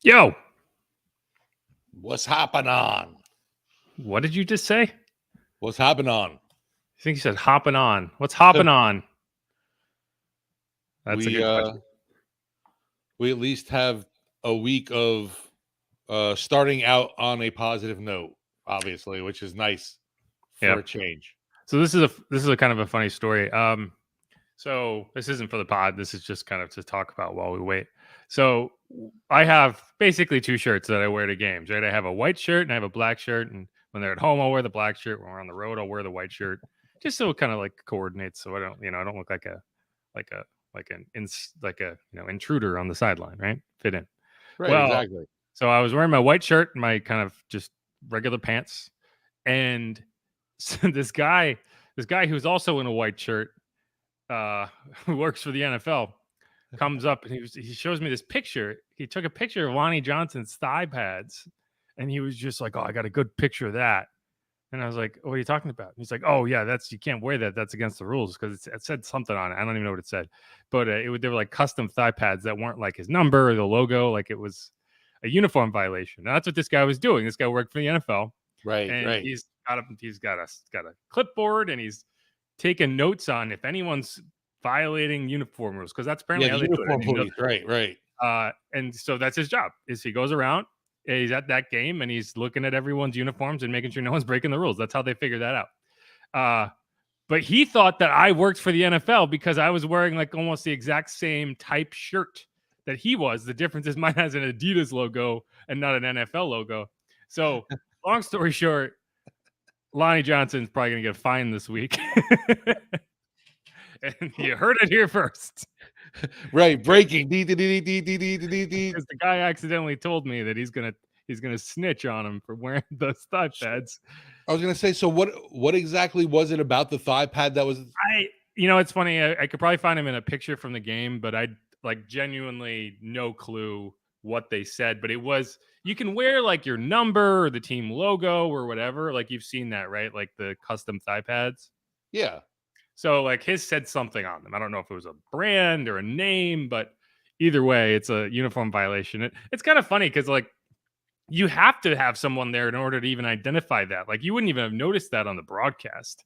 Yo, What's happening on? what did you just say? What's happening on? I think you said hopping on. What's hopping on? That's a we good question. we at least have a week of starting out on a positive note, obviously, which is nice for Yeah. a change. So this is a kind of a funny story. So this isn't for the pod. This is just kind of to talk about while we wait. So I have basically two shirts that I wear to games. Right, I have a white shirt and I have a black shirt. And when they're at home, I'll wear the black shirt. When we're on the road, I'll wear the white shirt, just so it kind of like coordinates. So I don't, I don't look like a like a like a intruder on the sideline. Right, fit in. Right, Well, exactly. so I was wearing my white shirt and my kind of just regular pants, and so this guy who's also in a white shirt, who works for the NFL, comes up and he shows me this picture. He took a picture of Lonnie Johnson's thigh pads, and he was just like, "Oh, I got a good picture of that." And I was like, "What are you talking about?" And he's like, "Oh yeah, you can't wear that. That's against the rules because it said something on it. I don't even know what it said, but they were like custom thigh pads that weren't like his number or the logo. Like it was a uniform violation. And that's what this guy was doing. This guy worked for the NFL, Right, and right. he's got a clipboard, and he's taking notes on if anyone's violating uniform rules, because that's apparently Yeah, how the they do uniform it. police. Right, right. And so that's his job. Is he goes around, he's at that game, and he's looking at everyone's uniforms and making sure no one's breaking the rules. That's how they figure that out. But he thought that I worked for the NFL because I was wearing like almost the exact same type shirt that he was. The difference is mine has an Adidas logo and not an NFL logo. So, long story short, Lonnie Johnson's probably going to get fined this week. And you heard it here first. Right, breaking. Because the guy accidentally told me that he's gonna snitch on him for wearing those thigh pads. I was gonna say, so what exactly was it about the thigh pad that was? It's funny. I could probably find him in a picture from the game, but I like genuinely no clue what they said. But it was, you can wear like your number or the team logo or whatever. Like you've seen that, right? Like the custom thigh pads. Yeah. So like his said something on them. I don't know if it was a brand or a name, but either way, it's a uniform violation. It's kind of funny because like you have to have someone there in order to even identify that. Like you wouldn't even have noticed that on the broadcast.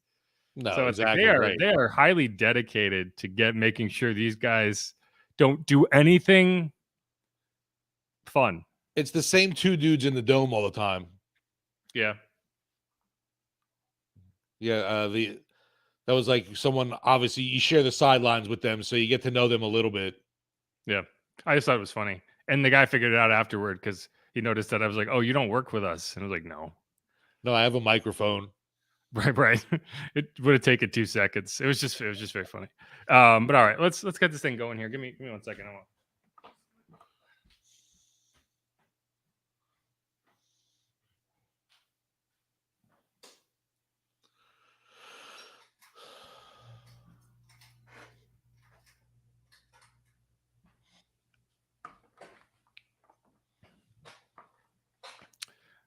No, So it's like exactly right. they are highly dedicated to making sure these guys don't do anything fun. It's the same two dudes in the dome all the time. Yeah. Yeah, that was like someone, obviously you share the sidelines with them, so you get to know them a little bit. Yeah. I just thought it was funny. And the guy figured it out afterward because he noticed that I was like, "Oh, you don't work with us." And I was like, "No." No, I have a microphone. Right. It would have taken 2 seconds. It was just very funny. But all right, let's get this thing going here. Give me 1 second. I want.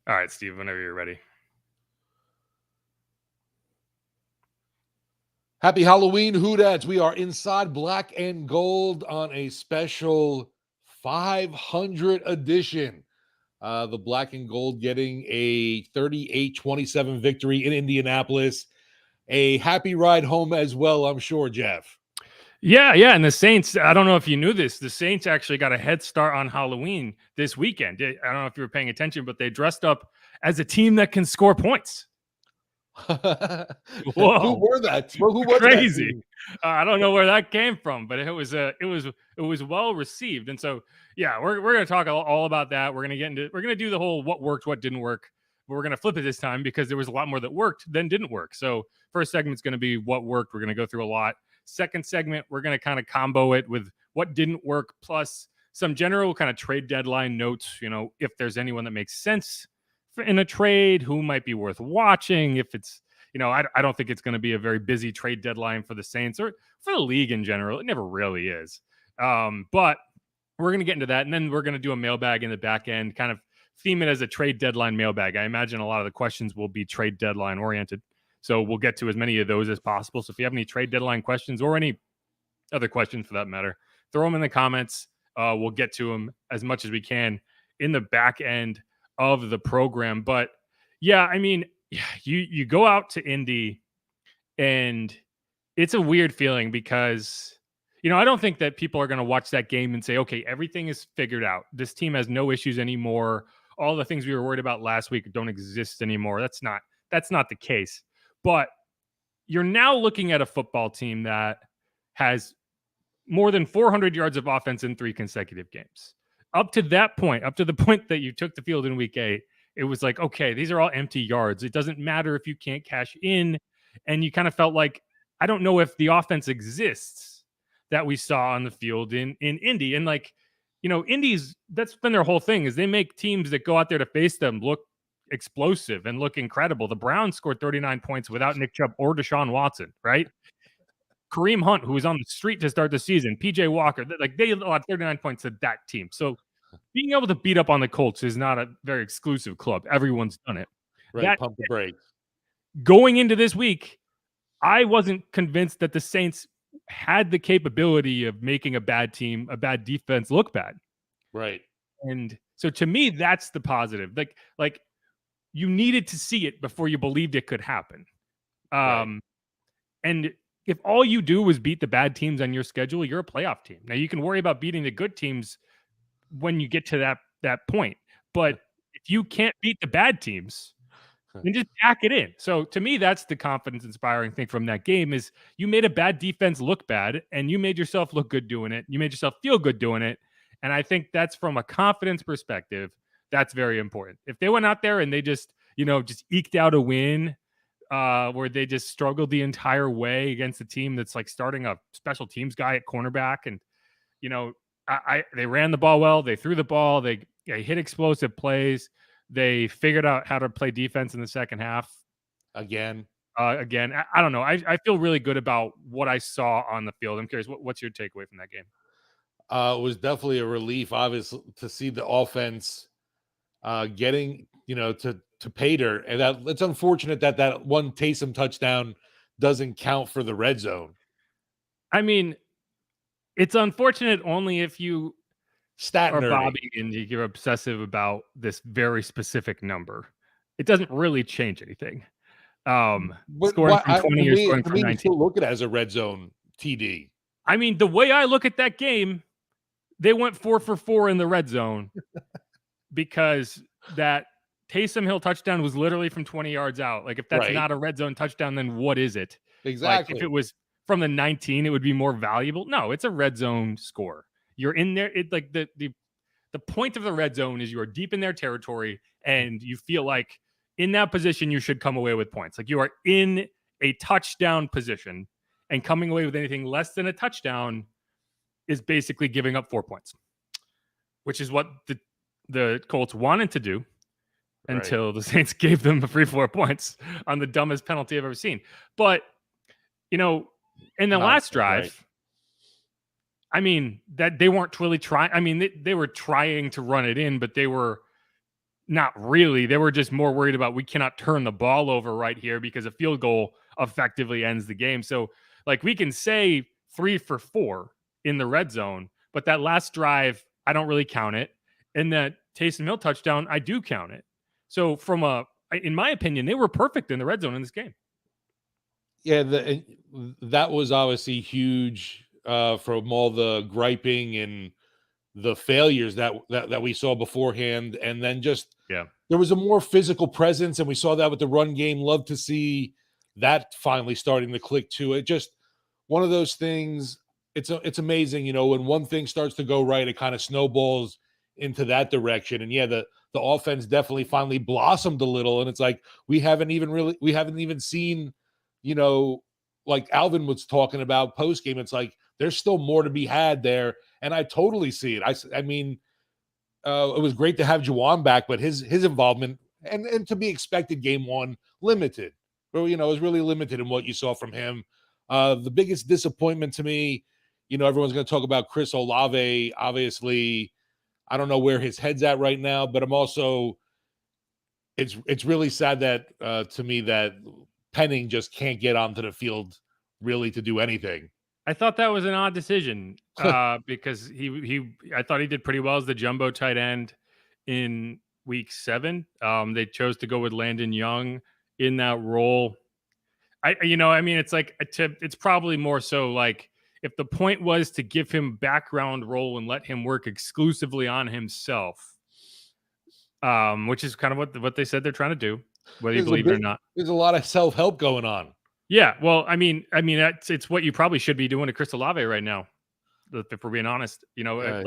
All right, Steve, whenever you're ready. Happy Halloween, Hoodads. We are inside Black and Gold on a special 500 edition. The Black and Gold getting a 38-27 victory in Indianapolis. A happy ride home as well, I'm sure, Jeff. Yeah. And the Saints, I don't know if you knew this, the Saints actually got a head start on Halloween this weekend. I don't know if you were paying attention, but they dressed up as a team that can score points. Whoa. Who were that? Who was crazy? That I don't know where that came from, but it was well received. And so, yeah, we're going to talk all about that. We're going to do the whole what worked, what didn't work. But we're going to flip it this time because there was a lot more that worked than didn't work. So first segment's going to be what worked. We're going to go through a lot. Second segment, we're going to kind of combo it with what didn't work, plus some general kind of trade deadline notes. If there's anyone that makes sense in a trade, who might be worth watching. If it's, I don't think it's going to be a very busy trade deadline for the Saints or for the league in general. It never really is. But we're going to get into that. And then we're going to do a mailbag in the back end, kind of theme it as a trade deadline mailbag. I imagine a lot of the questions will be trade deadline oriented. So we'll get to as many of those as possible. So if you have any trade deadline questions or any other questions for that matter, throw them in the comments. We'll get to them as much as we can. in the back end of the program. But yeah, I mean, you go out to Indy and it's a weird feeling because I don't think that people are going to watch that game and say, okay, everything is figured out. This team has no issues anymore. All the things we were worried about last week don't exist anymore. That's not the case. But you're now looking at a football team that has more than 400 yards of offense in 3 consecutive games. Up to that point, up to the point that you took the field in week 8, it was like, okay, these are all empty yards. It doesn't matter if you can't cash in. And you kind of felt like, I don't know if the offense exists that we saw on the field in Indy. And like, Indy's, that's been their whole thing, is they make teams that go out there to face them look explosive and look incredible. The Browns scored 39 points without Nick Chubb or Deshaun Watson, right? Kareem Hunt, who was on the street to start the season, PJ Walker, like they allowed 39 points to that team. So being able to beat up on the Colts is not a very exclusive club. Everyone's done it. Right. That Pump the brakes. going into this week, I wasn't convinced that the Saints had the capability of making a bad team, a bad defense look bad. Right. And so to me, that's the positive. Like you needed to see it before you believed it could happen. Right. And if all you do was beat the bad teams on your schedule, you're a playoff team. Now you can worry about beating the good teams when you get to that point. But if you can't beat the bad teams, then just pack it in. So to me, that's the confidence inspiring thing from that game is you made a bad defense look bad and you made yourself look good doing it. You made yourself feel good doing it. And I think that's from a confidence perspective, that's very important. If they went out there and they just eked out a win where they just struggled the entire way against a team that's like starting a special teams guy at cornerback. And, they ran the ball well. They threw the ball. They hit explosive plays. They figured out how to play defense in the second half. Again, I don't know. I feel really good about what I saw on the field. I'm curious, what's your takeaway from that game? it was definitely a relief, obviously, to see the offense getting, to Pater. And that it's unfortunate that one Taysom touchdown doesn't count for the red zone. I mean, it's unfortunate only if you Stat are nerdy. Bobby and you're obsessive about this very specific number. It doesn't really change anything. But Scoring from 20 or scoring to from me, 19. you still look at it as a red zone TD. I mean, the way I look at that game, they went 4 for 4 in the red zone because that Taysom Hill touchdown was literally from 20 yards out. Like, if that's not a red zone touchdown, then what is it? Exactly. Like, if it was from the 19, it would be more valuable. No, it's a red zone score. You're in there. It like the point of the red zone is you are deep in their territory and you feel like in that position you should come away with points. Like you are in a touchdown position, and coming away with anything less than a touchdown is basically giving up 4 points, which is what the Colts wanted to do until the Saints gave them the free 4 points on the dumbest penalty I've ever seen. But, in the last drive, I mean, that they weren't really trying. I mean, they were trying to run it in, but they were not really. They were just more worried about we cannot turn the ball over right here because a field goal effectively ends the game. So, like, we can say 3 for 4 in the red zone, but that last drive, I don't really count it. And that Taysom Hill touchdown, I do count it. So, in my opinion, they were perfect in the red zone in this game. Yeah, that was obviously huge from all the griping and the failures that we saw beforehand, and then just there was a more physical presence, and we saw that with the run game. Love to see that finally starting to click too. It just one of those things. It's amazing, when one thing starts to go right, it kind of snowballs into that direction. And yeah, the offense definitely finally blossomed a little, and it's like we haven't even seen, like Alvin was talking about post game. It's like there's still more to be had there, and I totally see it. I mean, it was great to have Juwan back, but his involvement and to be expected, game one limited. But it was really limited in what you saw from him. The biggest disappointment to me, everyone's going to talk about Chris Olave. Obviously, I don't know where his head's at right now, but I'm also it's really sad that to me that Penning just can't get onto the field really to do anything. I thought that was an odd decision because I thought he did pretty well as the jumbo tight end. in week 7. They chose to go with Landon Young in that role. I mean, it's like it's probably more so like if the point was to give him background role and let him work exclusively on himself, which is kind of what they said they're trying to do, whether you believe it or not. There's a lot of self-help going on. Yeah, well, I mean, it's what you probably should be doing to Chris Olave right now. If we're being honest, Yeah.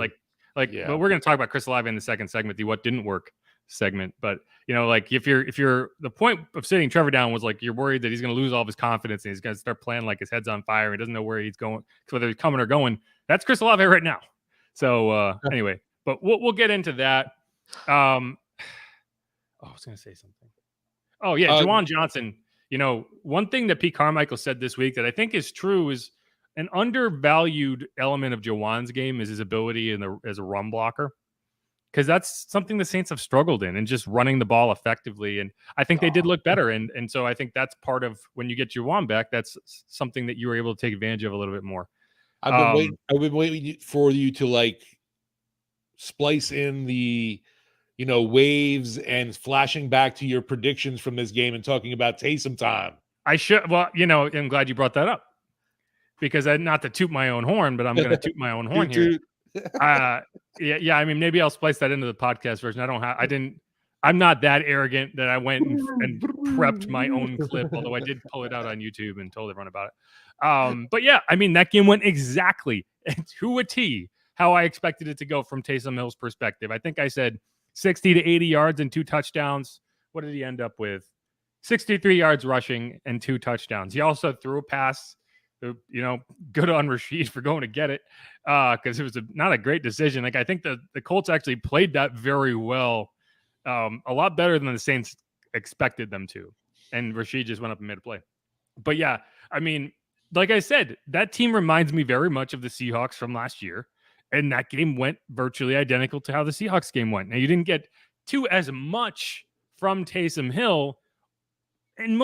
but we're going to talk about Chris Olave in the second segment, the what didn't work segment. But like if you're the point of sitting Trevor down was like you're worried that he's going to lose all of his confidence and he's going to start playing like his head's on fire. He doesn't know where he's going, whether he's coming or going. That's Chris Olave right now. So anyway, but we'll get into that. I was going to say something. Oh yeah, Juwan Johnson. One thing that Pete Carmichael said this week that I think is true is an undervalued element of Juwan's game is his ability as a run blocker, because that's something the Saints have struggled in, and just running the ball effectively. And I think they did look better, and so I think that's part of when you get Juwan back. That's something that you were able to take advantage of a little bit more. I've been waiting for you to like splice in the waves and flashing back to your predictions from this game and talking about Taysom time. I should. Well, I'm glad you brought that up, because not to toot my own horn, but I'm going to toot my own horn here. Yeah. I mean, maybe I'll splice that into the podcast version. I'm not that arrogant that I went and prepped my own clip, although I did pull it out on YouTube and told everyone about it. But yeah, I mean, that game went exactly to a T how I expected it to go from Taysom Hill's perspective. I think I said 60 to 80 yards and 2 touchdowns. What did he end up with? 63 yards rushing and 2 touchdowns. He also threw a pass, good on Rashid for going to get it, because it was not a great decision. Like, I think the Colts actually played that very well, a lot better than the Saints expected them to. And Rashid just went up and made a play. But yeah, I mean, like I said, that team reminds me very much of the Seahawks from last year. And that game went virtually identical to how the Seahawks game went. Now, you didn't get as much from Taysom Hill, and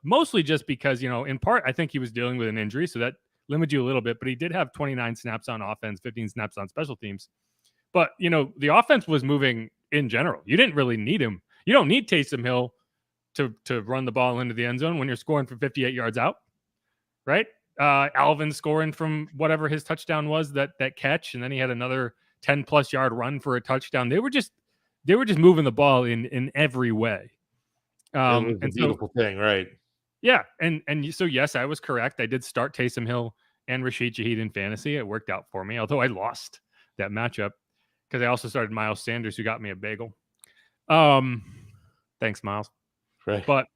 mostly just because, in part, I think he was dealing with an injury, so that limited you a little bit. But he did have 29 snaps on offense, 15 snaps on special teams. But, the offense was moving in general. You didn't really need him. You don't need Taysom Hill to run the ball into the end zone when you're scoring from 58 yards out, right? Alvin scoring from whatever his touchdown was, that catch, and then he had another 10+ yard run for a touchdown. They were just moving the ball in every way. It was a beautiful thing, right? Yeah, and so yes, I was correct. I did start Taysom Hill and Rashid Shaheed in fantasy. It worked out for me, although I lost that matchup because I also started Miles Sanders, who got me a bagel. Thanks, Miles. Right, but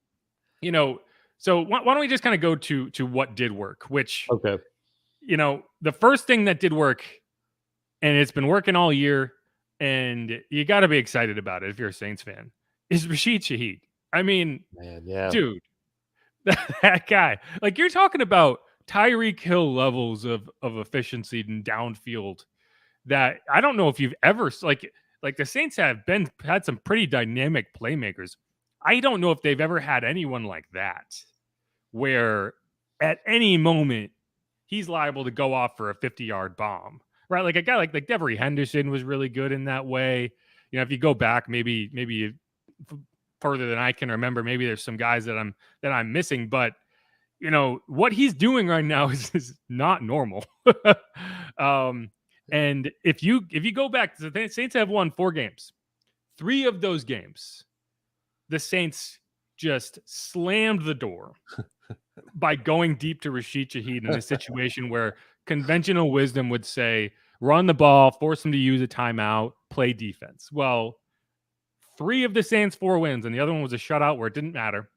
so why don't we just kind of go to what did work, which, okay, the first thing that did work, and it's been working all year, and you got to be excited about it if you're a Saints fan, is Rashid Shaheed. I mean, man, yeah, dude, that guy, like, you're talking about Tyreek Hill levels of efficiency and downfield that I don't know if you've ever, like the Saints have had some pretty dynamic playmakers. I don't know if they've ever had anyone like that, where at any moment he's liable to go off for a 50-yard bomb, right? Like a guy like Devery Henderson was really good in that way. If you go back, maybe further than I can remember, maybe there's some guys that I'm missing, but what he's doing right now is not normal. And if you go back, the Saints have won 4 games. 3 of those games, the Saints just slammed the door by going deep to Rashid Shaheed in a situation where conventional wisdom would say, run the ball, force him to use a timeout, play defense. Well, 3 of the Saints' 4 wins, and the other one was a shutout where it didn't matter.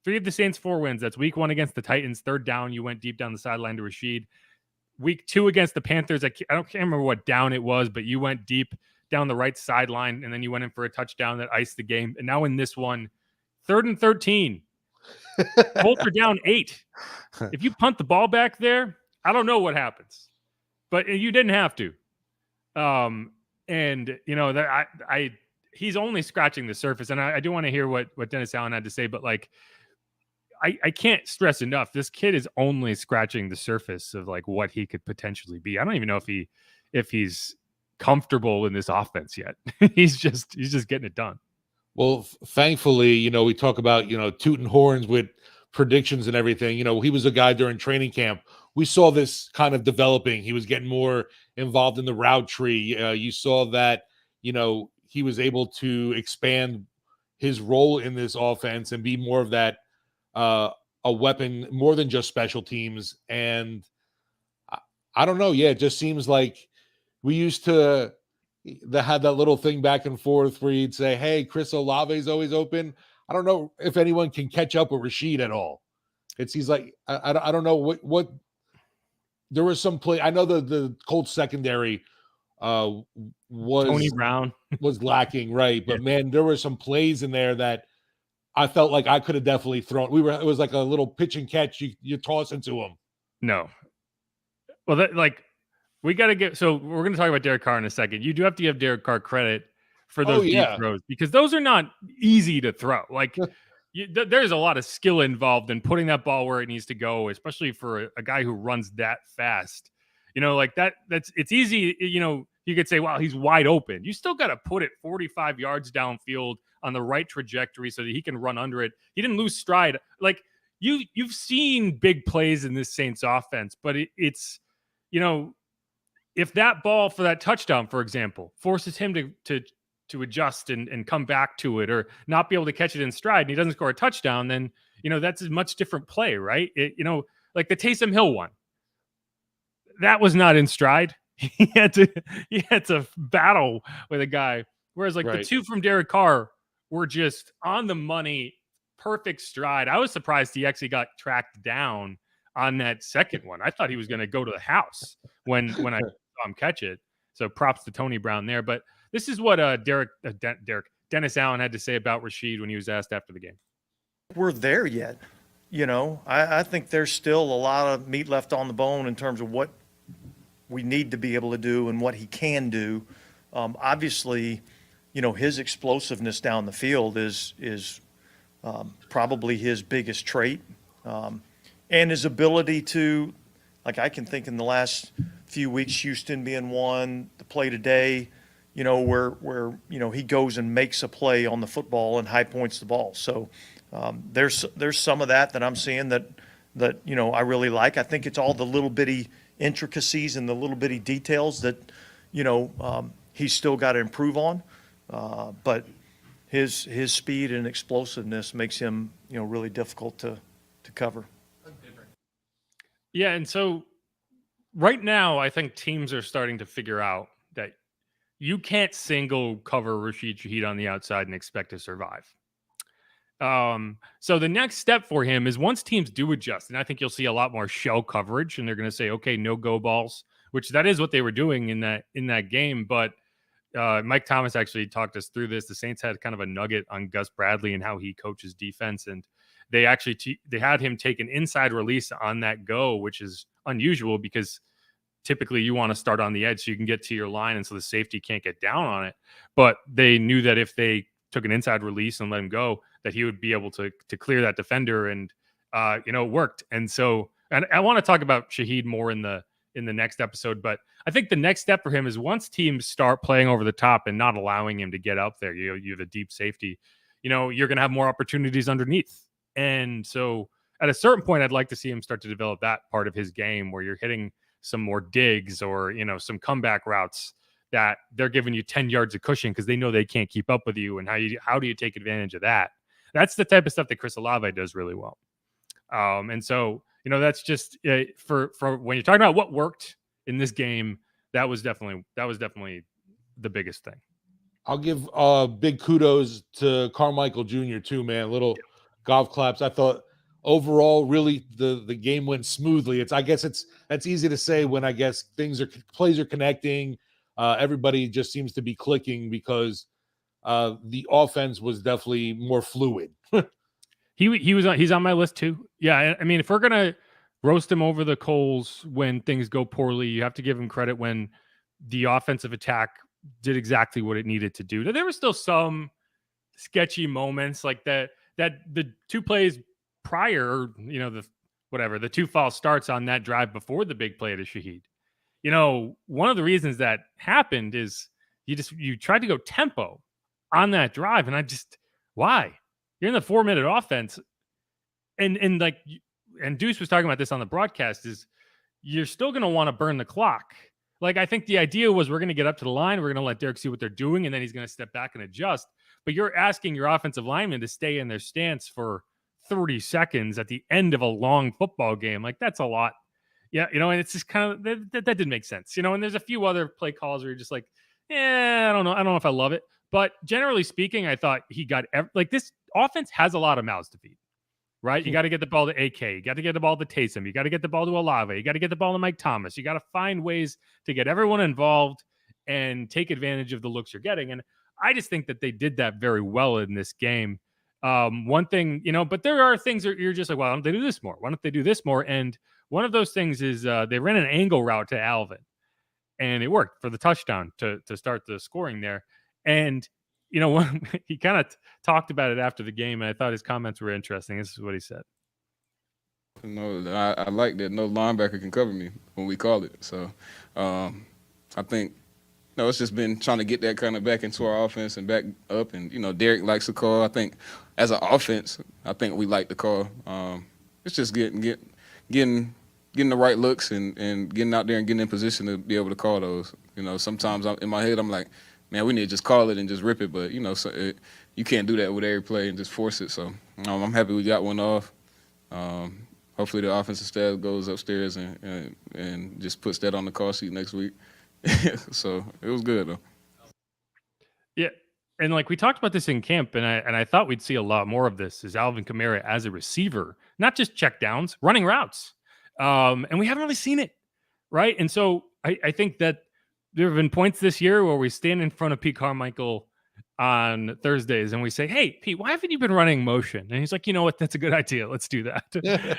3 of the Saints' 4 wins. That's week 1 against the Titans. 3rd down, you went deep down the sideline to Rashid. Week 2 against the Panthers, I can't remember what down it was, but you went deep down the right sideline, and then you went in for a touchdown that iced the game. And now in this one, 3rd and 13. Colts are down 8. If you punt the ball back there, I don't know what happens, but you didn't have to. And that he's only scratching the surface. And I do want to hear what Dennis Allen had to say, but like, I can't stress enough, this kid is only scratching the surface of like what he could potentially be. I don't even know if he's comfortable in this offense yet. he's just getting it done. Well, thankfully, we talk about, tooting horns with predictions and everything. He was a guy during training camp. We saw this kind of developing. He was getting more involved in the route tree. You saw that, he was able to expand his role in this offense and be more of that, a weapon more than just special teams. And I don't know. Yeah, it just seems like we used to had that little thing back and forth where you'd say, "Hey, Chris Olave's always open." I don't know if anyone can catch up with Rashid at all. It seems like I don't know what there was some play. I know the Colts secondary uh Tony was Brown. was lacking, right? Yeah. But man, there were some plays in there that I felt like I could have definitely thrown. It was like a little pitch and catch you toss into him. No. Well, that like we got to get. So we're going to talk about Derek Carr in a second. You do have to give Derek Carr credit for Oh those deep yeah. throws because those are not easy to throw. Like there's a lot of skill involved in putting that ball where it needs to go, especially for a guy who runs that fast. Like that. It's easy. You could say, "Wow, he's wide open." You still got to put it 45 yards downfield on the right trajectory so that he can run under it. He didn't lose stride. Like you've seen big plays in this Saints offense, but it's you know if that ball for that touchdown, for example, forces him to adjust and come back to it or not be able to catch it in stride and he doesn't score a touchdown, then that's a much different play, right? Like the Taysom Hill one. That was not in stride. He had to battle with a guy. Whereas like the Right. two from Derek Carr were just on the money, perfect stride. I was surprised he actually got tracked down on that second one. I thought he was going to go to the house when I saw him catch it. So props to Tony Brown there. But this is what Dennis Allen had to say about Rashid when he was asked after the game. We're there yet. I think there's still a lot of meat left on the bone in terms of what we need to be able to do and what he can do. Obviously, his explosiveness down the field is probably his biggest trait. And his ability to, like I can think in the last few weeks, Houston being one, the play today, where he goes and makes a play on the football and high points the ball. So there's some of that I'm seeing that I really like. I think it's all the little bitty intricacies and the little bitty details that he's still got to improve on. But his speed and explosiveness makes him really difficult to cover. Yeah, and so right now I think teams are starting to figure out that you can't single cover Rashid Shaheed on the outside and expect to survive. So the next step for him is once teams do adjust, and I think you'll see a lot more shell coverage, and they're going to say, okay, no go balls, which that is what they were doing in that game. But Mike Thomas actually talked us through this. The Saints had kind of a nugget on Gus Bradley and how he coaches defense, and they actually they had him take an inside release on that go, which is unusual because typically you want to start on the edge so you can get to your line, and so the safety can't get down on it. But they knew that if they took an inside release and let him go, that he would be able to clear that defender, and it worked. And so, and I want to talk about Shaheed more in the next episode, but I think the next step for him is once teams start playing over the top and not allowing him to get up there, you have a deep safety, you're going to have more opportunities underneath. And so at a certain point, I'd like to see him start to develop that part of his game where you're hitting some more digs or, some comeback routes that they're giving you 10 yards of cushion because they know they can't keep up with you. And how do you take advantage of that? That's the type of stuff that Chris Olave does really well. And so, that's just for when you're talking about what worked in this game, that was definitely the biggest thing. I'll give big kudos to Carmichael Jr. too, man. Little golf claps. I thought overall, really the game went smoothly. That's easy to say when I guess plays are connecting. Everybody just seems to be clicking because the offense was definitely more fluid. He's on my list too. Yeah, I mean, if we're gonna roast him over the coals when things go poorly, you have to give him credit when the offensive attack did exactly what it needed to do. There were still some sketchy moments like that the two plays prior, the two false starts on that drive before the big play to Shaheed. one of the reasons that happened is you tried to go tempo on that drive, and why? You're in the 4-minute offense, and like, and Deuce was talking about this on the broadcast, is you're still going to want to burn the clock. Like, I think the idea was we're going to get up to the line, we're going to let Derek see what they're doing, and then he's going to step back and adjust. But you're asking your offensive linemen to stay in their stance for 30 seconds at the end of a long football game. Like, that's a lot. Yeah, and it's just kind of that didn't make sense, and there's a few other play calls where you're just like, I don't know. I don't know if I love it. But generally speaking, I thought he got like, this offense has a lot of mouths to feed. Right? You got to get the ball to AK. You got to get the ball to Taysom. You got to get the ball to Olave. You got to get the ball to Mike Thomas. You got to find ways to get everyone involved and take advantage of the looks you're getting. And I just think that they did that very well in this game. One thing, but there are things that you're just like, well, why don't they do this more? Why don't they do this more? And one of those things is they ran an angle route to Alvin, and it worked for the touchdown to start the scoring there. And he kind of talked about it after the game, and I thought his comments were interesting. This is what he said. I like that no linebacker can cover me when we call it. So I think, it's just been trying to get that kind of back into our offense and back up. And, Derek likes the call. I think as an offense, I think we like the call. It's just getting the right looks and getting out there and getting in position to be able to call those. Sometimes in my head, I'm like, man, we need to just call it and just rip it. But, you can't do that with every play and just force it. So I'm happy we got one off. Hopefully the offensive staff goes upstairs and just puts that on the call sheet next week. So it was good, though. Yeah. And like we talked about this in camp, and I thought we'd see a lot more of this, is Alvin Kamara as a receiver, not just check downs, running routes. And we haven't really seen it. Right. And so I think that there have been points this year where we stand in front of Pete Carmichael on Thursdays and we say, hey, Pete, why haven't you been running motion? And he's like, you know what? That's a good idea. Let's do that.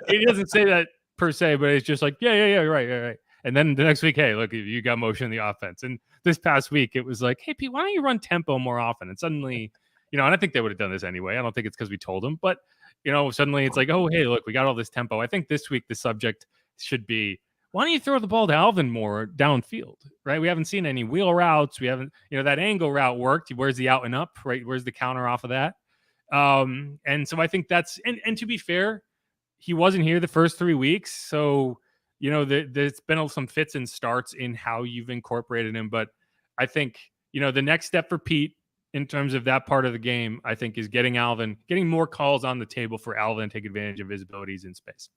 He doesn't say that per se, but it's just like, yeah, right. And then the next week, hey, look, you got motion in the offense. And this past week, it was like, hey, Pete, why don't you run tempo more often? And suddenly, and I think they would have done this anyway. I don't think it's because we told them, but, suddenly it's like, oh, hey, look, we got all this tempo. I think this week the subject should be, why don't you throw the ball to Alvin more downfield, right? We haven't seen any wheel routes. We haven't, that angle route worked. Where's the out and up, right? Where's the counter off of that? And so I think that's, and to be fair, he wasn't here the first 3 weeks. So, there's been some fits and starts in how you've incorporated him. But I think, the next step for Pete in terms of that part of the game, I think, is getting more calls on the table for Alvin to take advantage of his abilities in space.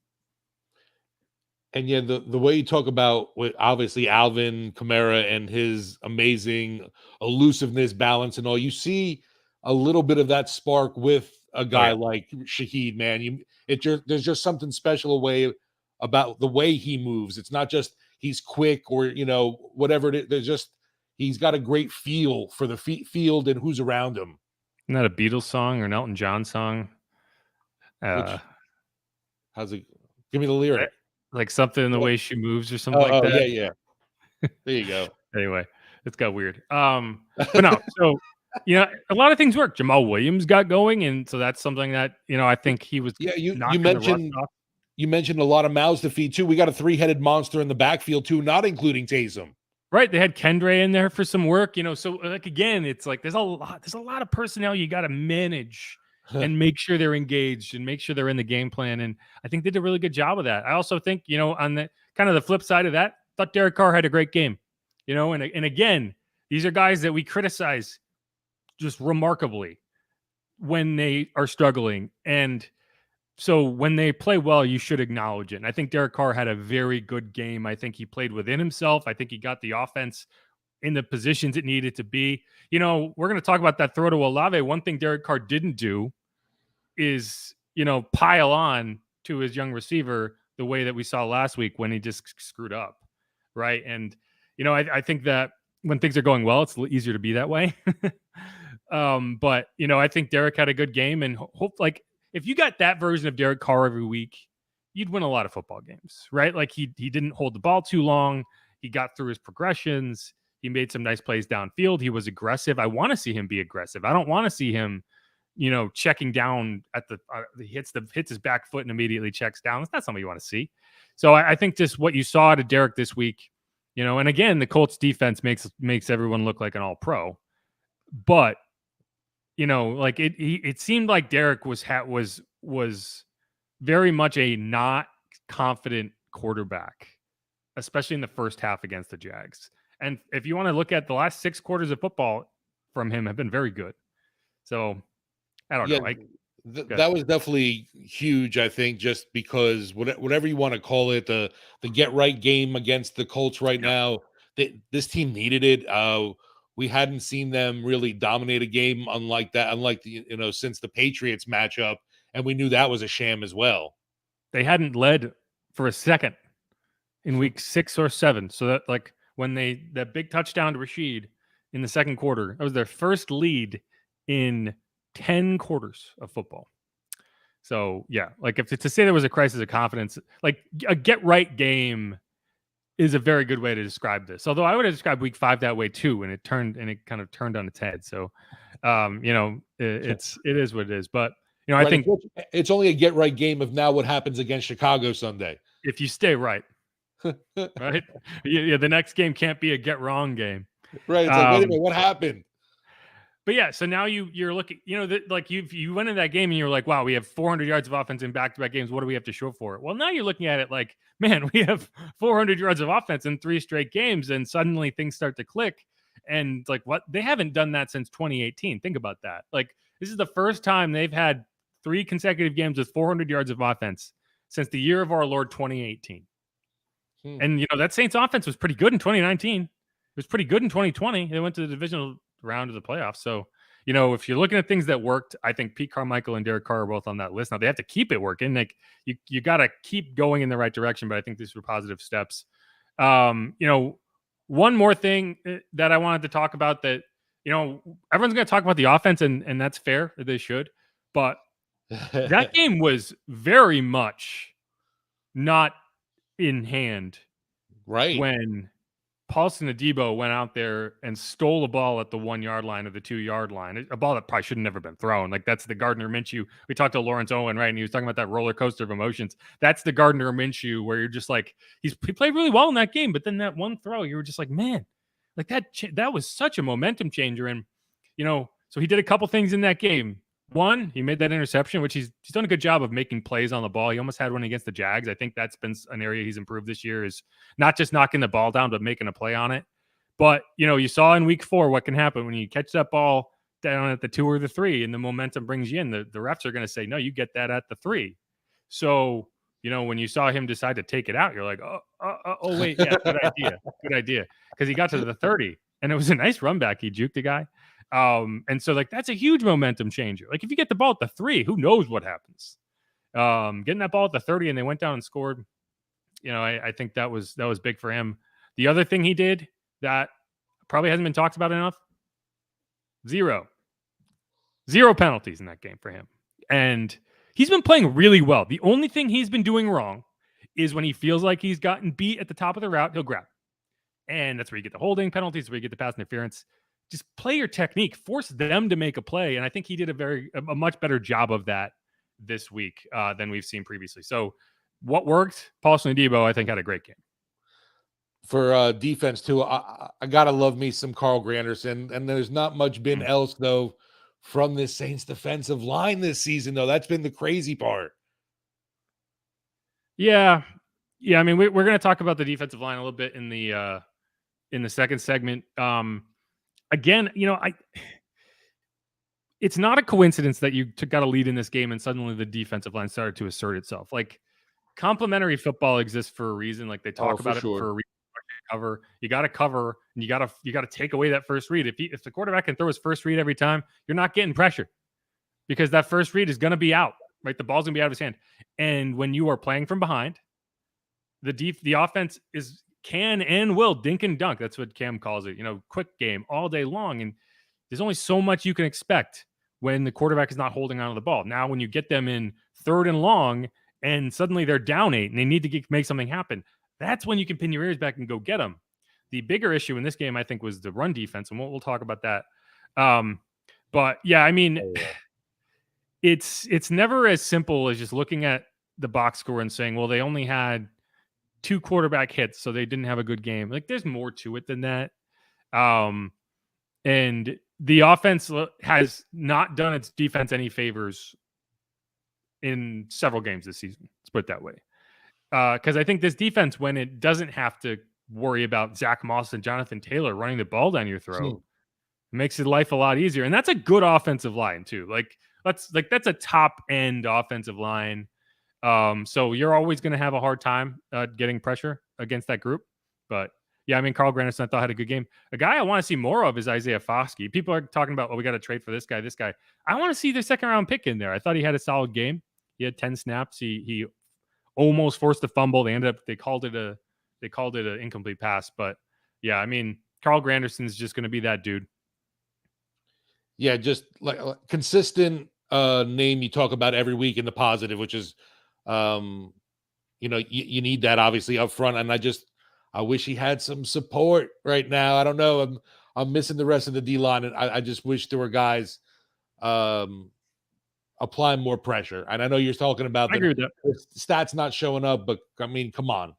And yeah, the way you talk about obviously Alvin Kamara and his amazing elusiveness, balance, and all, you see a little bit of that spark with a guy like Shaheed. Man, there's just something special about the way he moves. It's not just he's quick or whatever it is. There's just he's got a great feel for the field and who's around him. Isn't that a Beatles song or an Elton John song? How's it? Give me the lyric. Like something in the way she moves or something like that. Yeah. There you go. Anyway, it's got weird. But no, so a lot of things work. Jamal Williams got going, and so that's something that I think he was. Yeah, you mentioned a lot of mouths to feed too. We got a 3-headed monster in the backfield too, not including Taysom. Right, they had Kendre in there for some work. So like again, it's like there's a lot of personnel you got to manage and make sure they're engaged and make sure they're in the game plan. And I think they did a really good job of that. I also think, on the kind of the flip side of that, I thought Derek Carr had a great game, and again, these are guys that we criticize just remarkably when they are struggling. And so when they play well, you should acknowledge it. And I think Derek Carr had a very good game. I think he played within himself. I think he got the offense in the positions it needed to be. We're going to talk about that throw to Olave. One thing Derek Carr didn't do is, pile on to his young receiver the way that we saw last week when he just screwed up. Right. And, I think that when things are going well, it's easier to be that way. But, I think Derek had a good game, and if you got that version of Derek Carr every week, you'd win a lot of football games, right? Like he didn't hold the ball too long. He got through his progressions. He made some nice plays downfield. He was aggressive. I want to see him be aggressive. I don't want to see him, checking down at the hits his back foot and immediately checks down. That's not something you want to see. So I think just what you saw to Derek this week, And again, the Colts defense makes everyone look like an all-pro. But, like it seemed like Derek was very much a not confident quarterback, especially in the first half against the Jags. And if you want to look at the last 6 quarters of football from him have been very good. So I don't know. That was definitely huge, I think, just because whatever you want to call it, the get right game against the Colts right now, this team needed it. We hadn't seen them really dominate a game unlike since the Patriots matchup, and we knew that was a sham as well. They hadn't led for a second in week 6 or 7. So that, like, when that big touchdown to Rashid in the second quarter, that was their first lead in 10 quarters of football. So yeah, like if to say there was a crisis of confidence, like a get right game is a very good way to describe this. Although I would have described week 5 that way too, and it kind of turned on its head. So, it is what it is. But I think it's only a get right game of now what happens against Chicago Sunday. If you stay right, right? Yeah, the next game can't be a get wrong game. Right. It's like, wait a minute, what happened? But yeah, so now you're looking, like you went in that game and you're like, wow, we have 400 yards of offense in back-to-back games. What do we have to show for it? Well, now you're looking at it like, man, we have 400 yards of offense in 3 straight games, and suddenly things start to click. And like, what? They haven't done that since 2018. Think about that. Like, this is the first time they've had 3 consecutive games with 400 yards of offense since the year of our Lord 2018. And that Saints offense was pretty good in 2019. It was pretty good in 2020. They went to the divisional round of the playoffs. So, if you're looking at things that worked, I think Pete Carmichael and Derek Carr are both on that list. Now they have to keep it working. Like you got to keep going in the right direction, but I think these were positive steps. One more thing that I wanted to talk about that, everyone's going to talk about the offense and that's fair. They should, but that game was very much not in hand. Right. When Paulson Adebo went out there and stole a ball at the 1 yard line or the 2 yard line, a ball that probably should have never been thrown. Like that's the Gardner Minshew. We talked to Lawrence Owen, right? And he was talking about that roller coaster of emotions. That's the Gardner Minshew where you're just like, he played really well in that game, but then that one throw, you were just like, man, like that was such a momentum changer. And, so he did a couple things in that game. One, he made that interception, which he's done a good job of making plays on the ball. He almost had one against the Jags. I think that's been an area he's improved this year, is not just knocking the ball down, but making a play on it. But, you saw in week 4 what can happen when you catch that ball down at the 2 or the 3 and the momentum brings you in. The refs are going to say, no, you get that at the 3. So, when you saw him decide to take it out, you're like, oh wait, yeah, good idea. Because he got to the 30 and it was a nice run back. He juked the guy. And so like that's a huge momentum changer. Like if you get the ball at the 3, who knows what happens? Getting that ball at the 30 and they went down and scored. I think that was big for him. The other thing he did that probably hasn't been talked about enough: zero penalties in that game for him. And he's been playing really well. The only thing he's been doing wrong is when he feels like he's gotten beat at the top of the route, he'll grab. And that's where you get the holding penalties, where you get the pass interference. Just play your technique, force them to make a play. And I think he did a much better job of that this week than we've seen previously. So what worked? Paulson Adebo, I think, had a great game. For defense too, I gotta love me some Carl Granderson. And there's not much been else though from this Saints defensive line this season, though. That's been the crazy part. Yeah. I mean, we're going to talk about the defensive line a little bit in the second segment. Again, it's not a coincidence that you got a lead in this game and suddenly the defensive line started to assert itself. Like, complementary football exists for a reason. Like they talk about it for a reason. Cover, you got to cover, and you got to take away that first read. If the quarterback can throw his first read every time, you're not getting pressure because that first read is going to be out. Right, the ball's going to be out of his hand. And when you are playing from behind, the offense can and will dink and dunk. That's what Cam calls it. Quick game all day long. And there's only so much you can expect when the quarterback is not holding on to the ball. Now, when you get them in 3rd and long and suddenly they're down 8 and they need to make something happen, that's when you can pin your ears back and go get them. The bigger issue in this game, I think, was the run defense. And we'll talk about that. But yeah, I mean, it's never as simple as just looking at the box score and saying, well, they only had 2 quarterback hits, so they didn't have a good game. Like, there's more to it than that. And the offense has not done its defense any favors in several games this season. Let's put it that way. Because I think this defense, when it doesn't have to worry about Zach Moss and Jonathan Taylor running the ball down your throat, makes your life a lot easier. And that's a good offensive line too. That's a top end offensive line. So you're always going to have a hard time getting pressure against that group. But yeah, I mean, Carl Granderson, I thought, had a good game. A guy I want to see more of is Isaiah Foskey. People are talking about, we got to trade for this guy. I want to see the second round pick in there. I thought he had a solid game. He had 10 snaps. He almost forced a fumble. They called it an incomplete pass. But yeah, I mean, Carl Granderson is just going to be that dude. Yeah, just like a consistent name you talk about every week in the positive, which is, you need that obviously up front. And I wish he had some support right now. I don't know. I'm missing the rest of the D line, and I just wish there were guys applying more pressure. And I know you're talking about I agree with that. Stats not showing up, but I mean, come on.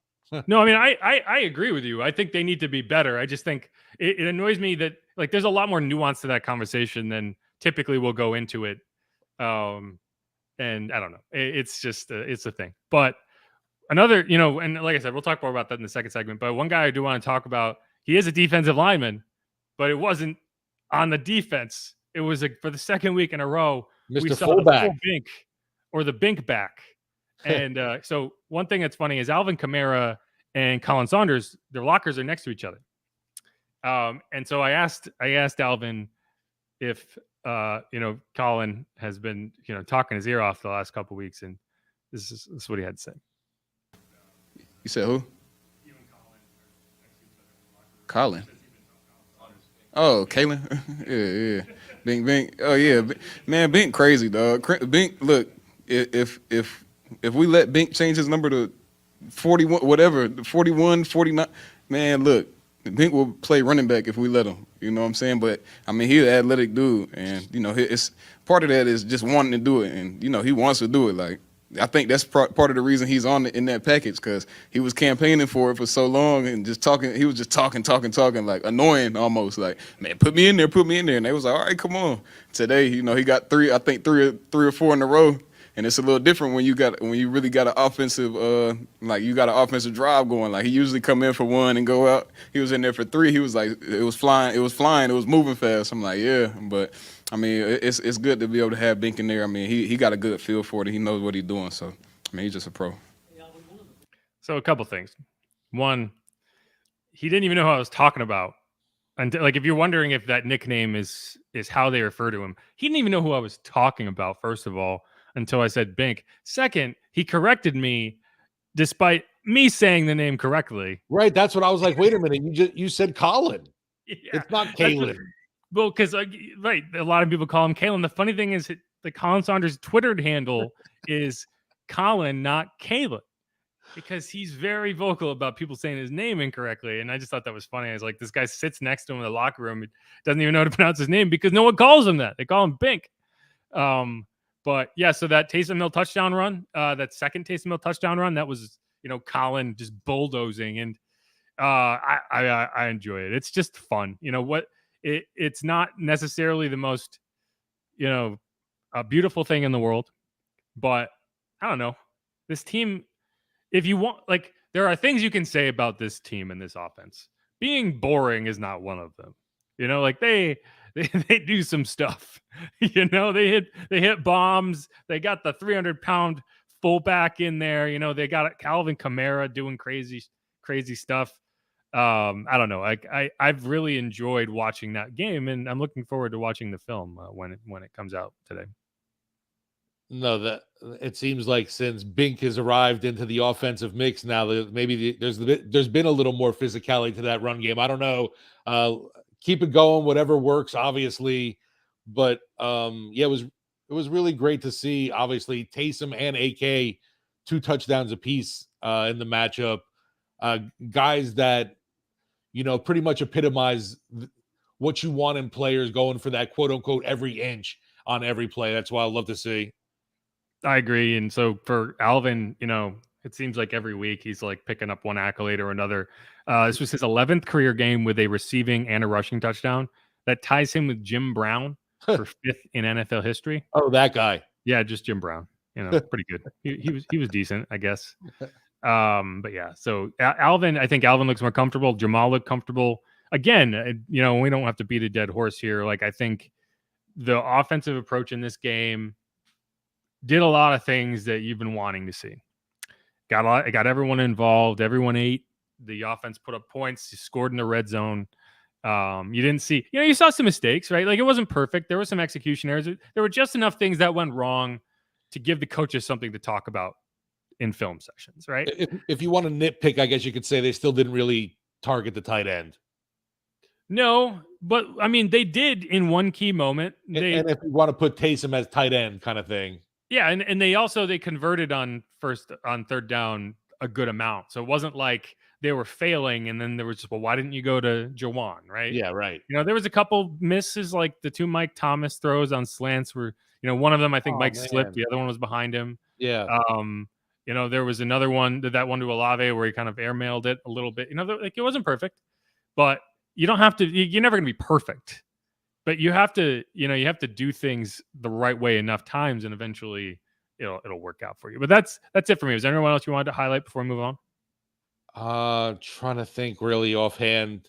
No, I mean, I agree with you. I think they need to be better. I just think it annoys me that, like, there's a lot more nuance to that conversation than typically we'll go into it. And I don't know. It's just it's a thing. But another, and like I said, we'll talk more about that in the second segment. But one guy I do want to talk about, he is a defensive lineman, but it wasn't on the defense. It was for the second week in a row. Mr. We saw Fullback. the full Bink, or the Bink back. And so one thing that's funny is Alvin Kamara and Colin Saunders, their lockers are next to each other. And so I asked Alvin if Colin has been talking his ear off the last couple of weeks, and this is what he had to say. You said who? Colin. Oh, Kalen. Yeah. Bink. Oh yeah, man. Bink crazy, dog. Bink. Look, if we let Bink change his number to 41, whatever, 41, 49, man, look, Bink will play running back if we let him. You know what I'm saying? But I mean, he's an athletic dude, and it's part of that is just wanting to do it, and he wants to do it. Like, I think that's part of the reason he's in that package, because he was campaigning for it for so long and just talking. He was just talking, like annoying almost. Like, man, put me in there. And they was like, all right, come on. Today, he got three or four in a row. And it's a little different when you really got an offensive, you got an offensive drive going. Like, he usually come in for one and go out. He was in there for three. He was like, it was flying, it was moving fast. I'm like, yeah, but I mean, it's good to be able to have Bink in there. I mean, he got a good feel for it. He knows what he's doing. So, I mean, he's just a pro. So a couple things. One, he didn't even know who I was talking about. And like, if you're wondering if that nickname is how they refer to him, he didn't even know who I was talking about, first of all, until I said Bink. Second, he corrected me despite me saying the name correctly. Right. That's what I was like. Wait a minute. You said Colin. Yeah, it's not Kalen. Well, because right, a lot of people call him Kalen. The funny thing is, the Colin Saunders Twitter handle is Colin, not Kalen, because he's very vocal about people saying his name incorrectly. And I just thought that was funny. I was like, this guy sits next to him in the locker room, doesn't even know how to pronounce his name because no one calls him that. They call him Bink. But yeah, so that Taysom Hill touchdown run, that second Taysom Hill touchdown run, that was, Colin just bulldozing, and I enjoy it. It's just fun. It's not necessarily the most, a beautiful thing in the world, but I don't know. This team, if you want, like, there are things you can say about this team and this offense. Being boring is not one of them. Like they do some stuff. They hit bombs. They got the 300-pound fullback in there. They got Calvin Kamara doing crazy stuff. I don't know. I've really enjoyed watching that game, and I'm looking forward to watching the film when it comes out today. No, that it seems like since Bink has arrived into the offensive mix now, maybe there's been a little more physicality to that run game. I don't know. Keep it going, whatever works, obviously. But yeah, it was really great to see. Obviously, Taysom and AK 2 touchdowns apiece in the matchup. Guys that pretty much epitomize what you want in players, going for that quote unquote every inch on every play. That's what I love to see. I agree. And so for Alvin, It seems like every week he's like picking up one accolade or another. This was his 11th career game with a receiving and a rushing touchdown. That ties him with Jim Brown for 5th in NFL history. Oh, that guy. Yeah, just Jim Brown. Pretty good. He was decent, I guess. But yeah, so Alvin, I think Alvin looks more comfortable. Jamal looked comfortable. Again, we don't have to beat a dead horse here. Like, I think the offensive approach in this game did a lot of things that you've been wanting to see. Got everyone involved. Everyone ate. The offense put up points. You scored in the red zone. You didn't see, you saw some mistakes, right? Like, it wasn't perfect. There were some execution errors. There were just enough things that went wrong to give the coaches something to talk about in film sessions, right? If you want to nitpick, I guess you could say they still didn't really target the tight end. No, but I mean, they did in one key moment. And if you want to put Taysom as tight end kind of thing. Yeah, and they converted on third down a good amount. So it wasn't like they were failing and then there was just, well, why didn't you go to Jawan, right? Yeah, right. There was a couple misses, like the 2 Mike Thomas throws on slants where, one of them, I think Mike slipped, the other one was behind him. Yeah. There was another one, that one to Olave where he kind of airmailed it a little bit. Like, it wasn't perfect, but you don't have to, you're never going to be perfect. But you have to, you have to do things the right way enough times, and eventually it'll work out for you. But that's it for me. Is there anyone else you wanted to highlight before we move on? Trying to think really offhand.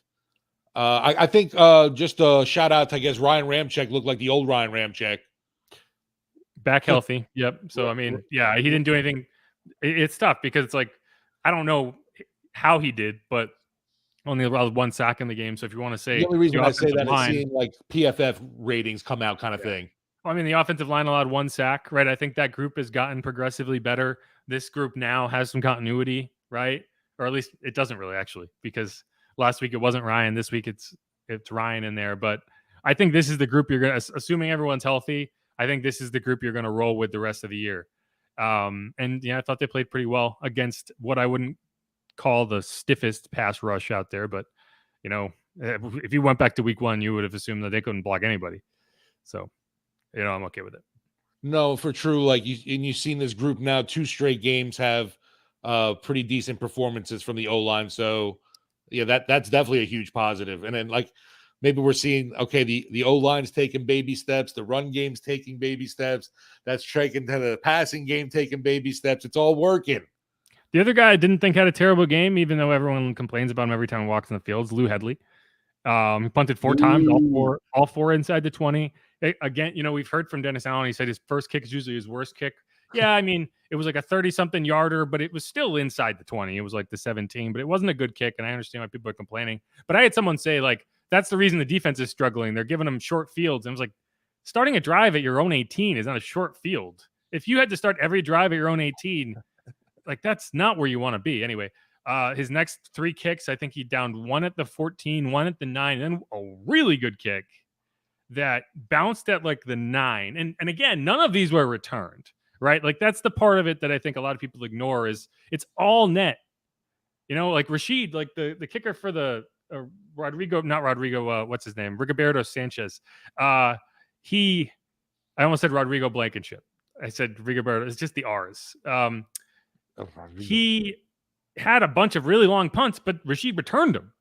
I think just a shout out to, I guess, Ryan Ramczyk looked like the old Ryan Ramczyk. Back healthy. Yep. So I mean, yeah, he didn't do anything. It's tough because it's like, I don't know how he did, but only allowed 1 sack in the game. So if you want to say, the only reason I say that is seeing like PFF ratings come out kind of thing. Well, I mean, the offensive line allowed 1 sack, right? I think that group has gotten progressively better. This group now has some continuity, right? Or at least it doesn't really, actually, because last week it wasn't Ryan. This week it's Ryan in there. But I think this is the group you're going to, assuming everyone's healthy, I think this is the group you're going to roll with the rest of the year. And yeah, I thought they played pretty well against what I wouldn't call the stiffest pass rush out there, but if you went back to week 1, you would have assumed that they couldn't block anybody. So, I'm okay with it. No, for true. Like you've seen this group now, 2 straight games have pretty decent performances from the O-line. So yeah, that's definitely a huge positive. And then like maybe we're seeing, okay, the O-line's taking baby steps, the run game's taking baby steps, that's taking to the passing game, taking baby steps. It's all working. The other guy I didn't think had a terrible game, even though everyone complains about him every time he walks in the field, is Lou Hedley. He punted 4 times, all four inside the 20. Again, we've heard from Dennis Allen. He said his first kick is usually his worst kick. Yeah, I mean, it was like a 30-something yarder, but it was still inside the 20. It was like the 17, but it wasn't a good kick, and I understand why people are complaining. But I had someone say, like, that's the reason the defense is struggling. They're giving them short fields. And I was like, starting a drive at your own 18 is not a short field. If you had to start every drive at your own 18, like, that's not where you want to be. Anyway, his next 3 kicks, I think he downed 1 at the 14, 1 at the 9, and a really good kick that bounced at like the 9. And again, none of these were returned, right? Like, that's the part of it that I think a lot of people ignore is it's all net. Like Rashid, like the kicker for the what's his name? Rigoberto Sanchez. I almost said Rodrigo Blankenship. I said Rigoberto. It's just the R's. He had a bunch of really long punts, but Rashid returned them,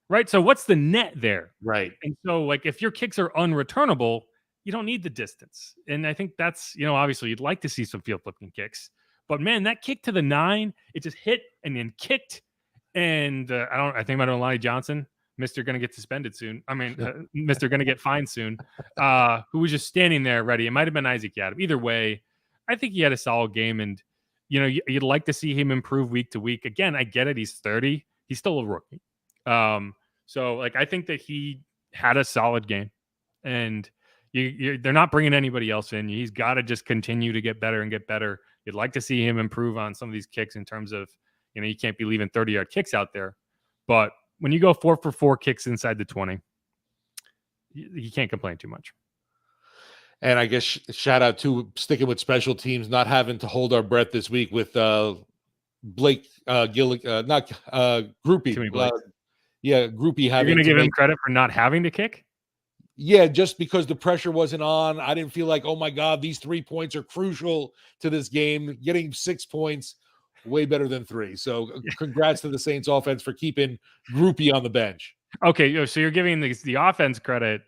right? So what's the net there? Right. And so, like, if your kicks are unreturnable, you don't need the distance. And I think that's, obviously you'd like to see some field flipping kicks. But, man, that kick to the 9, it just hit and then kicked. And I think about Lonnie Johnson, Mr. going to get suspended soon. I mean, Mr. going to get fined soon, who was just standing there ready. It might have been Isaac Yadam. Either way, I think he had a solid game. And, you'd like to see him improve week to week. Again, I get it. He's 30. He's still a rookie. So, like, I think that he had a solid game. And they're not bringing anybody else in. He's got to just continue to get better and get better. You'd like to see him improve on some of these kicks in terms of, you can't be leaving 30-yard kicks out there. But when you go 4 for 4 kicks inside the 20, you can't complain too much. And I guess shout out to sticking with special teams, not having to hold our breath this week with Blake Groupie. Groupie having. You're going to give him credit for not having to kick? Yeah, just because the pressure wasn't on. I didn't feel like, oh my God, these 3 points are crucial to this game. Getting 6 points way better than 3. So congrats to the Saints offense for keeping Groupie on the bench. Okay, so you're giving the offense credit.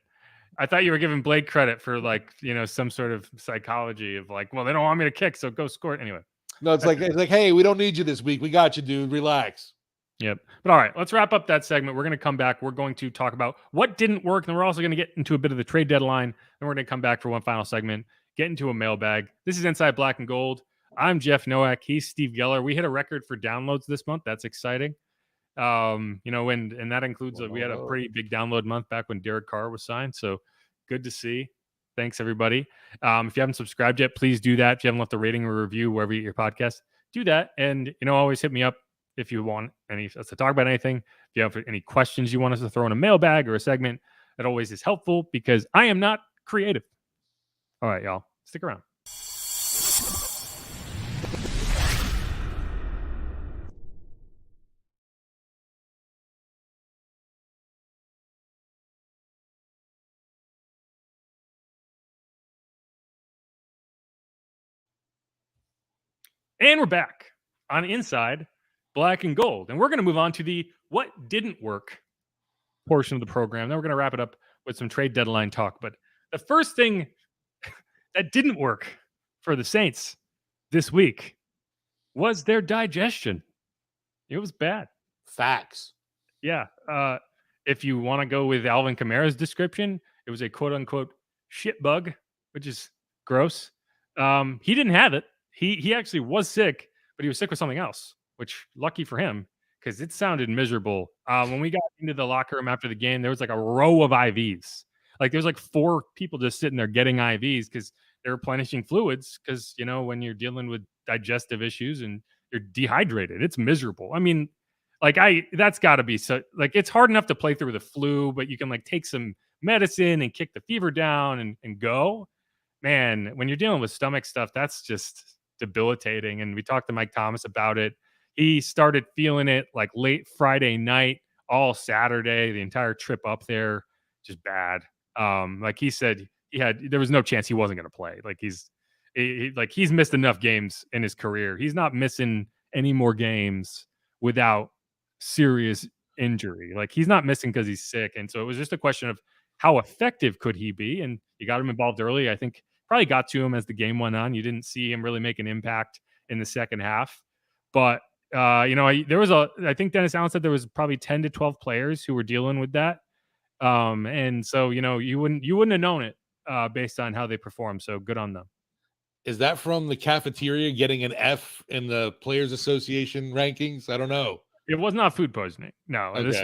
I thought you were giving Blake credit for like, some sort of psychology of like, well, they don't want me to kick, so go score it anyway. No, it's like, hey, we don't need you this week. We got you, dude. Relax. Yep. But all right, let's wrap up that segment. We're going to come back. We're going to talk about what didn't work. And we're also going to get into a bit of the trade deadline. And we're going to come back for one final segment, get into a mailbag. This is Inside Black and Gold. I'm Jeff Nowak. He's Steve Geller. We hit a record for downloads this month. That's exciting. And that includes we had a pretty big download month back when Derek Carr was signed. So good to see. Thanks, everybody. If you haven't subscribed yet, please do that. If you haven't left a rating or review wherever you get your podcast, do that. And, always hit me up if you want us to talk about anything. If you have any questions you want us to throw in a mailbag or a segment, that always is helpful because I am not creative. All right, y'all. Stick around. And we're back on Inside Black and Gold. And we're going to move on to the what didn't work portion of the program. Then we're going to wrap it up with some trade deadline talk. But the first thing that didn't work for the Saints this week was their digestion. It was bad. Facts. Yeah. If you want to go with Alvin Kamara's description, it was a quote unquote shit bug, which is gross. He didn't have it. He actually was sick, but he was sick with something else, which lucky for him because it sounded miserable. When we got into the locker room after the game, there was like a row of IVs. Like there was like 4 people just sitting there getting IVs because they're replenishing fluids. Because when you're dealing with digestive issues and you're dehydrated, it's miserable. I mean, that's got to be so. Like it's hard enough to play through the flu, but you can like take some medicine and kick the fever down and go. Man, when you're dealing with stomach stuff, that's just debilitating. And we talked to Mike Thomas about it. He started feeling it like late Friday night, all Saturday, the entire trip up there, just bad. Like he said, there was no chance he wasn't going to play. Like he's missed enough games in his career. He's not missing any more games without serious injury. Like he's not missing because he's sick. And so it was just a question of how effective could he be? And you got him involved early. I think probably got to him as the game went on. You didn't see him really make an impact in the second half. But, I think Dennis Allen said there was probably 10 to 12 players who were dealing with that. And so, you wouldn't have known it based on how they performed. So good on them. Is that from the cafeteria getting an F in the Players Association rankings? I don't know. It was not food poisoning. No, Okay. this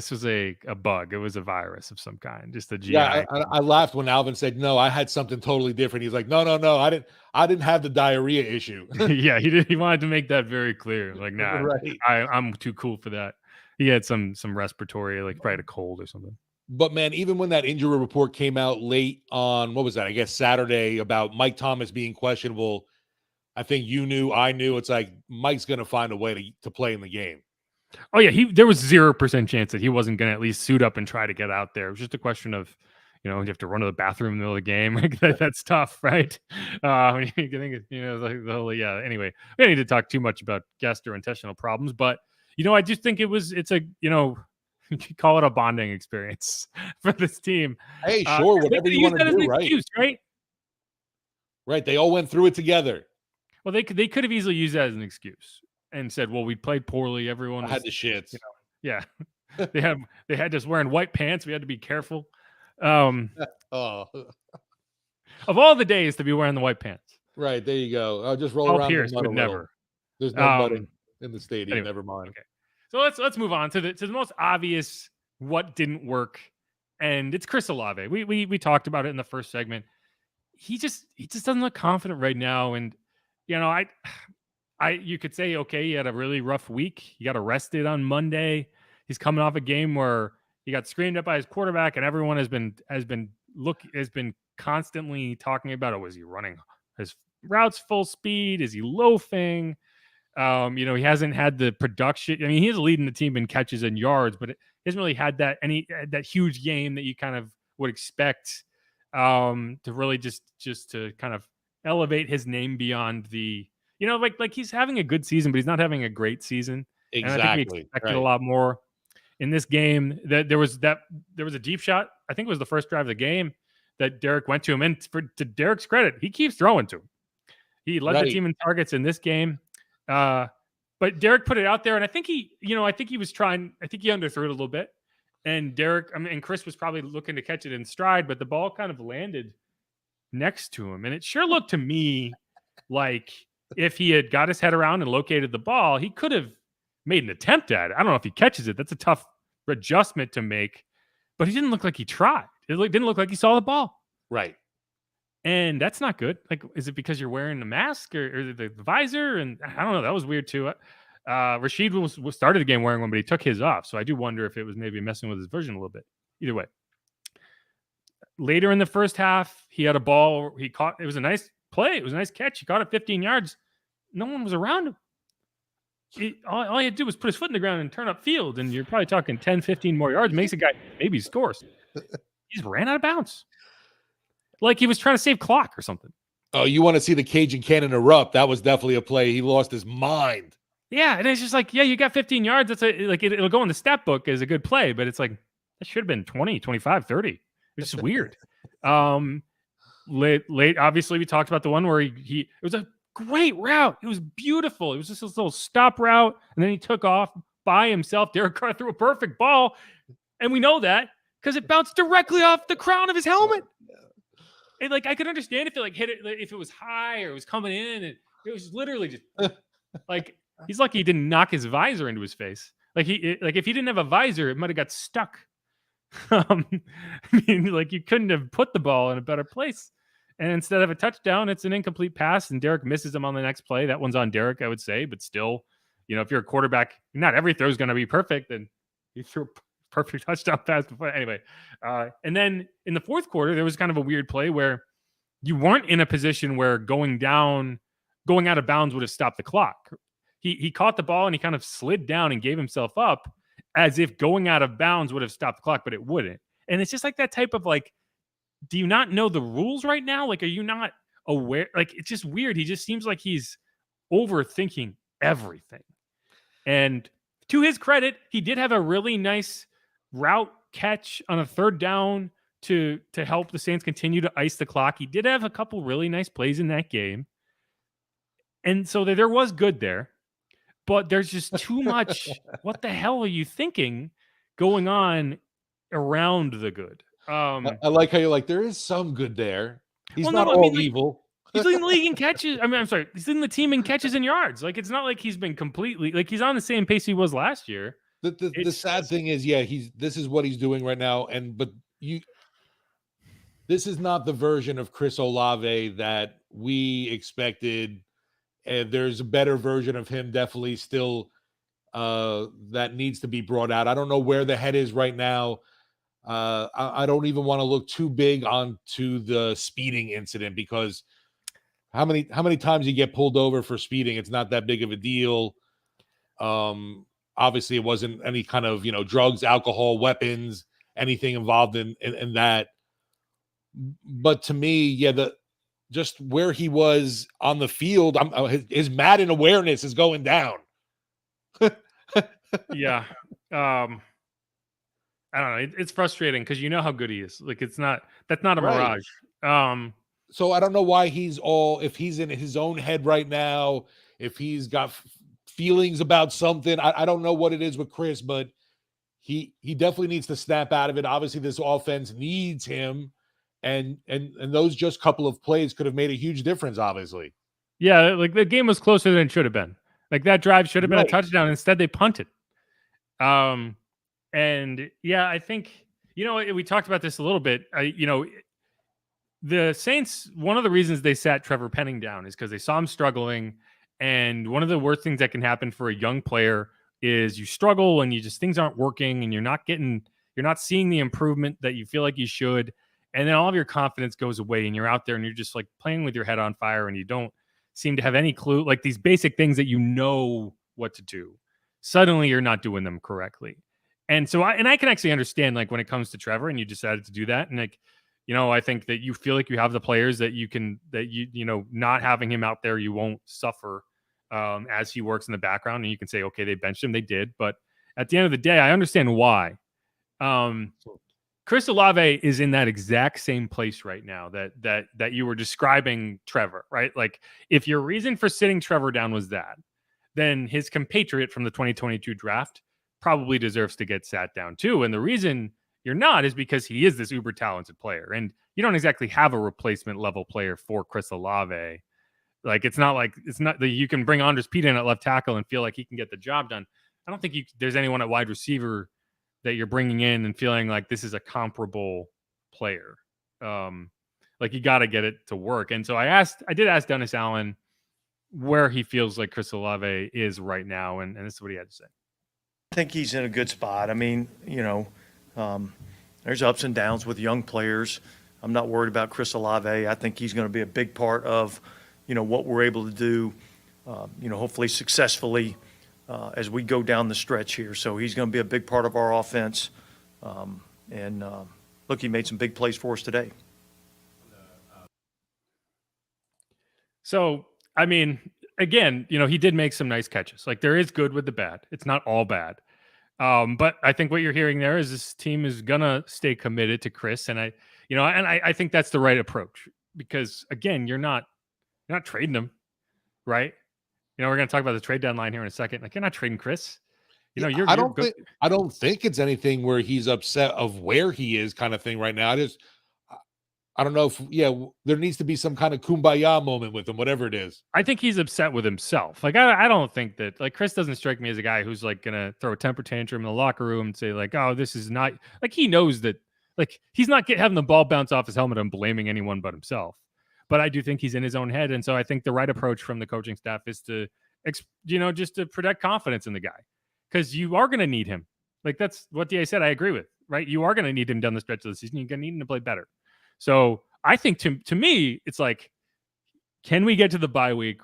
was a bug. It was a virus of some kind, just a GI. Yeah, I laughed when Alvin said, "No, I had something totally different." He's like, "No, I didn't have the diarrhea issue." Yeah, he did. He wanted to make that very clear. Like, nah, right. I'm too cool for that. He had some respiratory, like probably a cold or something. But man, even when that injury report came out late on what was that? I guess Saturday about Mike Thomas being questionable. I think you knew, I knew. It's like Mike's going to find a way to play in the game. Oh yeah, there was 0% chance that he wasn't going to at least suit up and try to get out there. It was just a question of, you have to run to the bathroom in the middle of the game. Like that's tough, right? When you think, like the whole, yeah. Anyway, we don't need to talk too much about gastrointestinal problems, but I just think it's a, you call it a bonding experience for this team. Hey, sure, whatever you want to do, right? Excuse, right? Right. They all went through it together. Well, they could have easily used that as an excuse and said, "Well, we played poorly. Everyone had the shits." Yeah, they had us wearing white pants. We had to be careful. Oh. Of all the days to be wearing the white pants. Right, there you go. I'll just roll Paul around Pierce the mud would a little. never. There's no mud in the stadium. Anyway, never mind. Okay. So let's move on to the most obvious what didn't work, and it's Chris Olave. We talked about it in the first segment. He just doesn't look confident right now, and you could say, okay, he had a really rough week. He got arrested on Monday. He's coming off a game where he got screamed at by his quarterback, and everyone has been constantly talking about, was he running his routes full speed? Is he loafing? He hasn't had the production. I mean, he's leading the team in catches and yards, but he hasn't really had that huge game that you kind of would expect to really just to kind of elevate his name beyond the like he's having a good season, but he's not having a great season. And I think we Exactly. expected a Right. lot more in this game. That there was a deep shot. I think it was the first drive of the game that Derek went to him. And to Derek's credit, he keeps throwing to him. He led the Right. team in targets in this game. But Derek put it out there, and I think he was trying. I think he underthrew it a little bit. And and Chris was probably looking to catch it in stride, but the ball kind of landed next to him. And it sure looked to me like if he had got his head around and located the ball, he could have made an attempt at it. I don't know if he catches it. That's a tough adjustment to make, but he didn't look like he tried. It didn't look like he saw the ball. Right. And that's not good. Like, is it because you're wearing a mask or the visor? And I don't know. That was weird too. Rashid was started the game wearing one, but he took his off. So I do wonder if it was maybe messing with his vision a little bit. Either way. Later in the first half, he had a ball. He caught. It was a nice play. It was a nice catch. He caught it 15 yards. No one was around him. All he had to do was put his foot in the ground and turn up field. And you're probably talking 10, 15 more yards. Makes a guy maybe scores. He just ran out of bounds. Like he was trying to save clock or something. Oh, you want to see the Cajun cannon erupt? That was definitely a play. He lost his mind. Yeah, and it's just like, yeah, you got 15 yards. That's it'll go in the stat book as a good play, but it's like that should have been 20, 25, 30. It's just weird. Late, obviously, we talked about the one where it was a great route. It was beautiful. It was just this little stop route, and then he took off by himself. Derek Carr threw a perfect ball, and we know that because it bounced directly off the crown of his helmet. And like I could understand if it like hit it, if it was high or it was coming in, and it was literally just like he's lucky he didn't knock his visor into his face. Like if he didn't have a visor, it might have got stuck. I mean, like you couldn't have put the ball in a better place. And instead of a touchdown, it's an incomplete pass, and Derek misses him on the next play. That one's on Derek, I would say, but still, if you're a quarterback, not every throw is going to be perfect. And he threw a perfect touchdown pass before. Anyway, and then in the fourth quarter, there was kind of a weird play where you weren't in a position where going out of bounds would have stopped the clock. He caught the ball and he kind of slid down and gave himself up as if going out of bounds would have stopped the clock, but it wouldn't. And it's just like that type of like, do you not know the rules right now? Like, are you not aware? Like, it's just weird. He just seems like he's overthinking everything. And to his credit, he did have a really nice route catch on a third down to help the Saints continue to ice the clock. He did have a couple really nice plays in that game. And so there was good there. But there's just too much. What the hell are you thinking going on around the good? I like how you're like, there is some good there. He's Well, not no, I all mean, like, evil. He's leading the league in catches. I mean, I'm sorry. He's leading the team in catches and yards. Like, it's not like he's been completely like he's on the same pace he was last year. The sad thing is, yeah, this is what he's doing right now. This is not the version of Chris Olave that we expected. And there's a better version of him definitely still that needs to be brought out. I don't know where the head is right now. I don't even want to look too big onto the speeding incident because how many times you get pulled over for speeding? It's not that big of a deal. Obviously, it wasn't any kind of drugs, alcohol, weapons, anything involved in that. But to me, yeah, just where he was on the field, his Madden awareness is going down. Yeah. I don't know. It's frustrating because you know how good he is. Like that's not a Right. mirage. So I don't know why if he's in his own head right now, if he's got feelings about something. I don't know what it is with Chris, but he definitely needs to snap out of it. Obviously, this offense needs him. And those just couple of plays could have made a huge difference, obviously. Yeah, like the game was closer than it should have been. Like that drive should have been a Right. touchdown. Instead, they punted. And yeah, I think we talked about this a little bit. The Saints, one of the reasons they sat Trevor Penning down is because they saw him struggling. And one of the worst things that can happen for a young player is you struggle and things aren't working and you're not seeing the improvement that you feel like you should. And then all of your confidence goes away and you're out there and you're just like playing with your head on fire and you don't seem to have any clue, like these basic things that you know what to do. Suddenly you're not doing them correctly. And so I can actually understand like when it comes to Trevor and you decided to do that and like I think that you feel like you have the players that not having him out there, you won't suffer as he works in the background, and you can say, okay, they benched him, they did, but at the end of the day, I understand why. Chris Olave is in that exact same place right now that you were describing Trevor, right? Like, if your reason for sitting Trevor down was that, then his compatriot from the 2022 draft probably deserves to get sat down too. And the reason you're not is because he is this uber talented player, and you don't exactly have a replacement level player for Chris Olave. Like, it's not that you can bring Andres Pete in at left tackle and feel like he can get the job done. I don't think there's anyone at wide receiver that you're bringing in and feeling like this is a comparable player. Like, you got to get it to work. And so I did ask Dennis Allen where he feels like Chris Olave is right now, and this is what he had to say. I think he's in a good spot. I mean, there's ups and downs with young players. I'm not worried about Chris Olave. I think he's going to be a big part of, what we're able to do, hopefully successfully as we go down the stretch here. So he's going to be a big part of our offense. Look, he made some big plays for us today. So, I mean, again, he did make some nice catches. Like, there is good with the bad. It's not all bad. But I think what you're hearing there is this team is gonna stay committed to Chris, and I think that's the right approach, because again, you're not trading him, right? We're gonna talk about the trade deadline here in a second. Like, you're not trading Chris. I don't think it's anything where he's upset of where he is, kind of thing right now. I don't know if there needs to be some kind of kumbaya moment with him, whatever it is. I think he's upset with himself. Like, I don't think that, like, Chris doesn't strike me as a guy who's like gonna throw a temper tantrum in the locker room and say like, oh, this is not, like, he knows that, like, he's not having the ball bounce off his helmet and blaming anyone but himself. But I do think he's in his own head, and so I think the right approach from the coaching staff is to, just to protect confidence in the guy, because you are going to need him. Like, that's what DA said. I agree with, right? You are going to need him down the stretch of the season. You're going to need him to play better. So I think to me, it's like, can we get to the bye week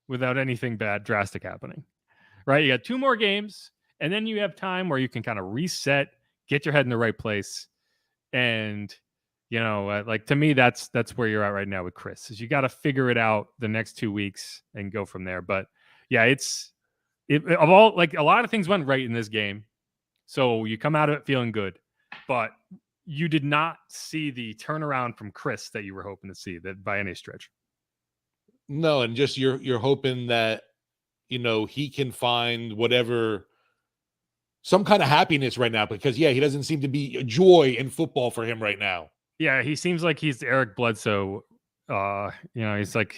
without anything drastic happening? Right? You got 2 more games, and then you have time where you can kind of reset, get your head in the right place. And, like, to me, that's where you're at right now with Chris, is you got to figure it out the next 2 weeks and go from there. But yeah, of all, like, a lot of things went right in this game. So you come out of it feeling good, but you did not see the turnaround from Chris that you were hoping to see, that by any stretch. No, and just you're hoping that he can find some kind of happiness right now, because he doesn't seem to be a joy in football for him right now. Yeah, he seems like he's Eric Bledsoe. He's like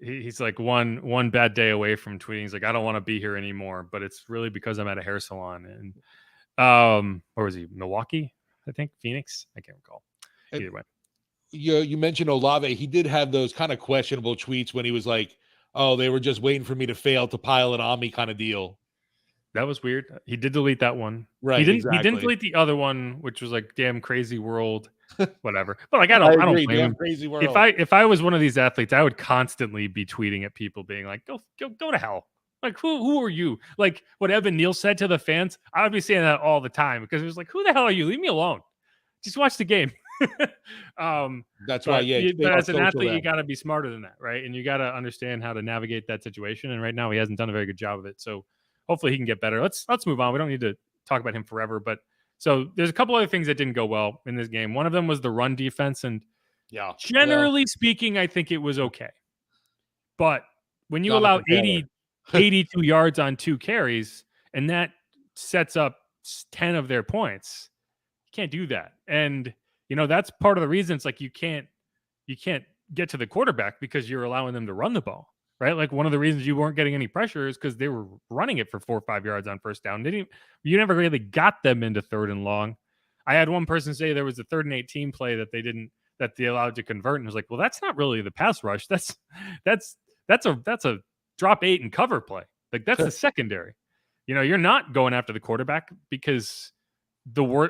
he's like one bad day away from tweeting. He's like, I don't want to be here anymore, but it's really because I'm at a hair salon. And where was he? Milwaukee, I think, Phoenix. I can't recall. Either way. You mentioned Olave. He did have those kind of questionable tweets when he was like, oh, they were just waiting for me to fail to pile it on me kind of deal. That was weird. He did delete that one. Right. He didn't. Exactly. He didn't delete the other one, which was like, damn crazy world, whatever. But like, I don't blame him. Crazy world. If I was one of these athletes, I would constantly be tweeting at people being like, go to hell. Like, who are you? Like what Evan Neal said to the fans. I would be saying that all the time, because it was like, who the hell are you? Leave me alone. Just watch the game. That's why. Yeah. But as an athlete, you got to be smarter than that, right? And you got to understand how to navigate that situation. And right now, he hasn't done a very good job of it. So hopefully he can get better. Let's move on. We don't need to talk about him forever. But so there's a couple other things that didn't go well in this game. One of them was the run defense, and generally speaking, I think it was okay. But when you allow 82 yards on 2 carries, and that sets up 10 of their points, you can't do that. And that's part of the reason it's like you can't get to the quarterback, because you're allowing them to run the ball, right? Like, one of the reasons you weren't getting any pressure is because they were running it for 4 or 5 yards on first down. You never really got them into 3rd and long. I had one person say there was a 3rd and 18 play that they allowed to convert, and I was like, well, that's not really the pass rush. That's a drop 8 and cover play. Like, that's the secondary. You're not going after the quarterback, because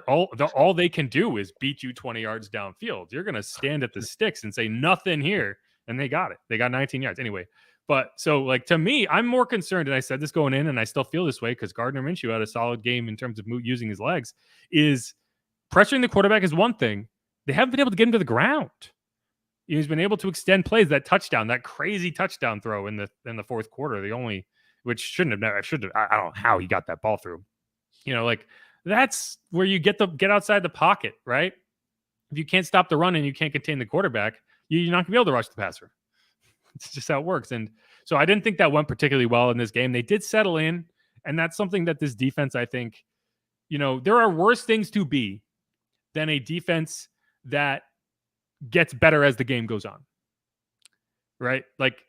all they can do is beat you 20 yards downfield. You're going to stand at the sticks and say nothing here, and they got it. They got 19 yards anyway. But so, like, to me, I'm more concerned, and I said this going in, and I still feel this way, because Gardner Minshew had a solid game in terms of using his legs. Is pressuring the quarterback is one thing, they haven't been able to get him to the ground. He's been able to extend plays. That touchdown, that crazy touchdown throw in the fourth quarter, which shouldn't have never should have. I don't know how he got that ball through. Like that's where you get outside the pocket, right? If you can't stop the run and you can't contain the quarterback, you're not gonna be able to rush the passer. It's just how it works. And so I didn't think that went particularly well in this game. They did settle in, and that's something that this defense, I think, there are worse things to be than a defense that gets better as the game goes on. Right? Like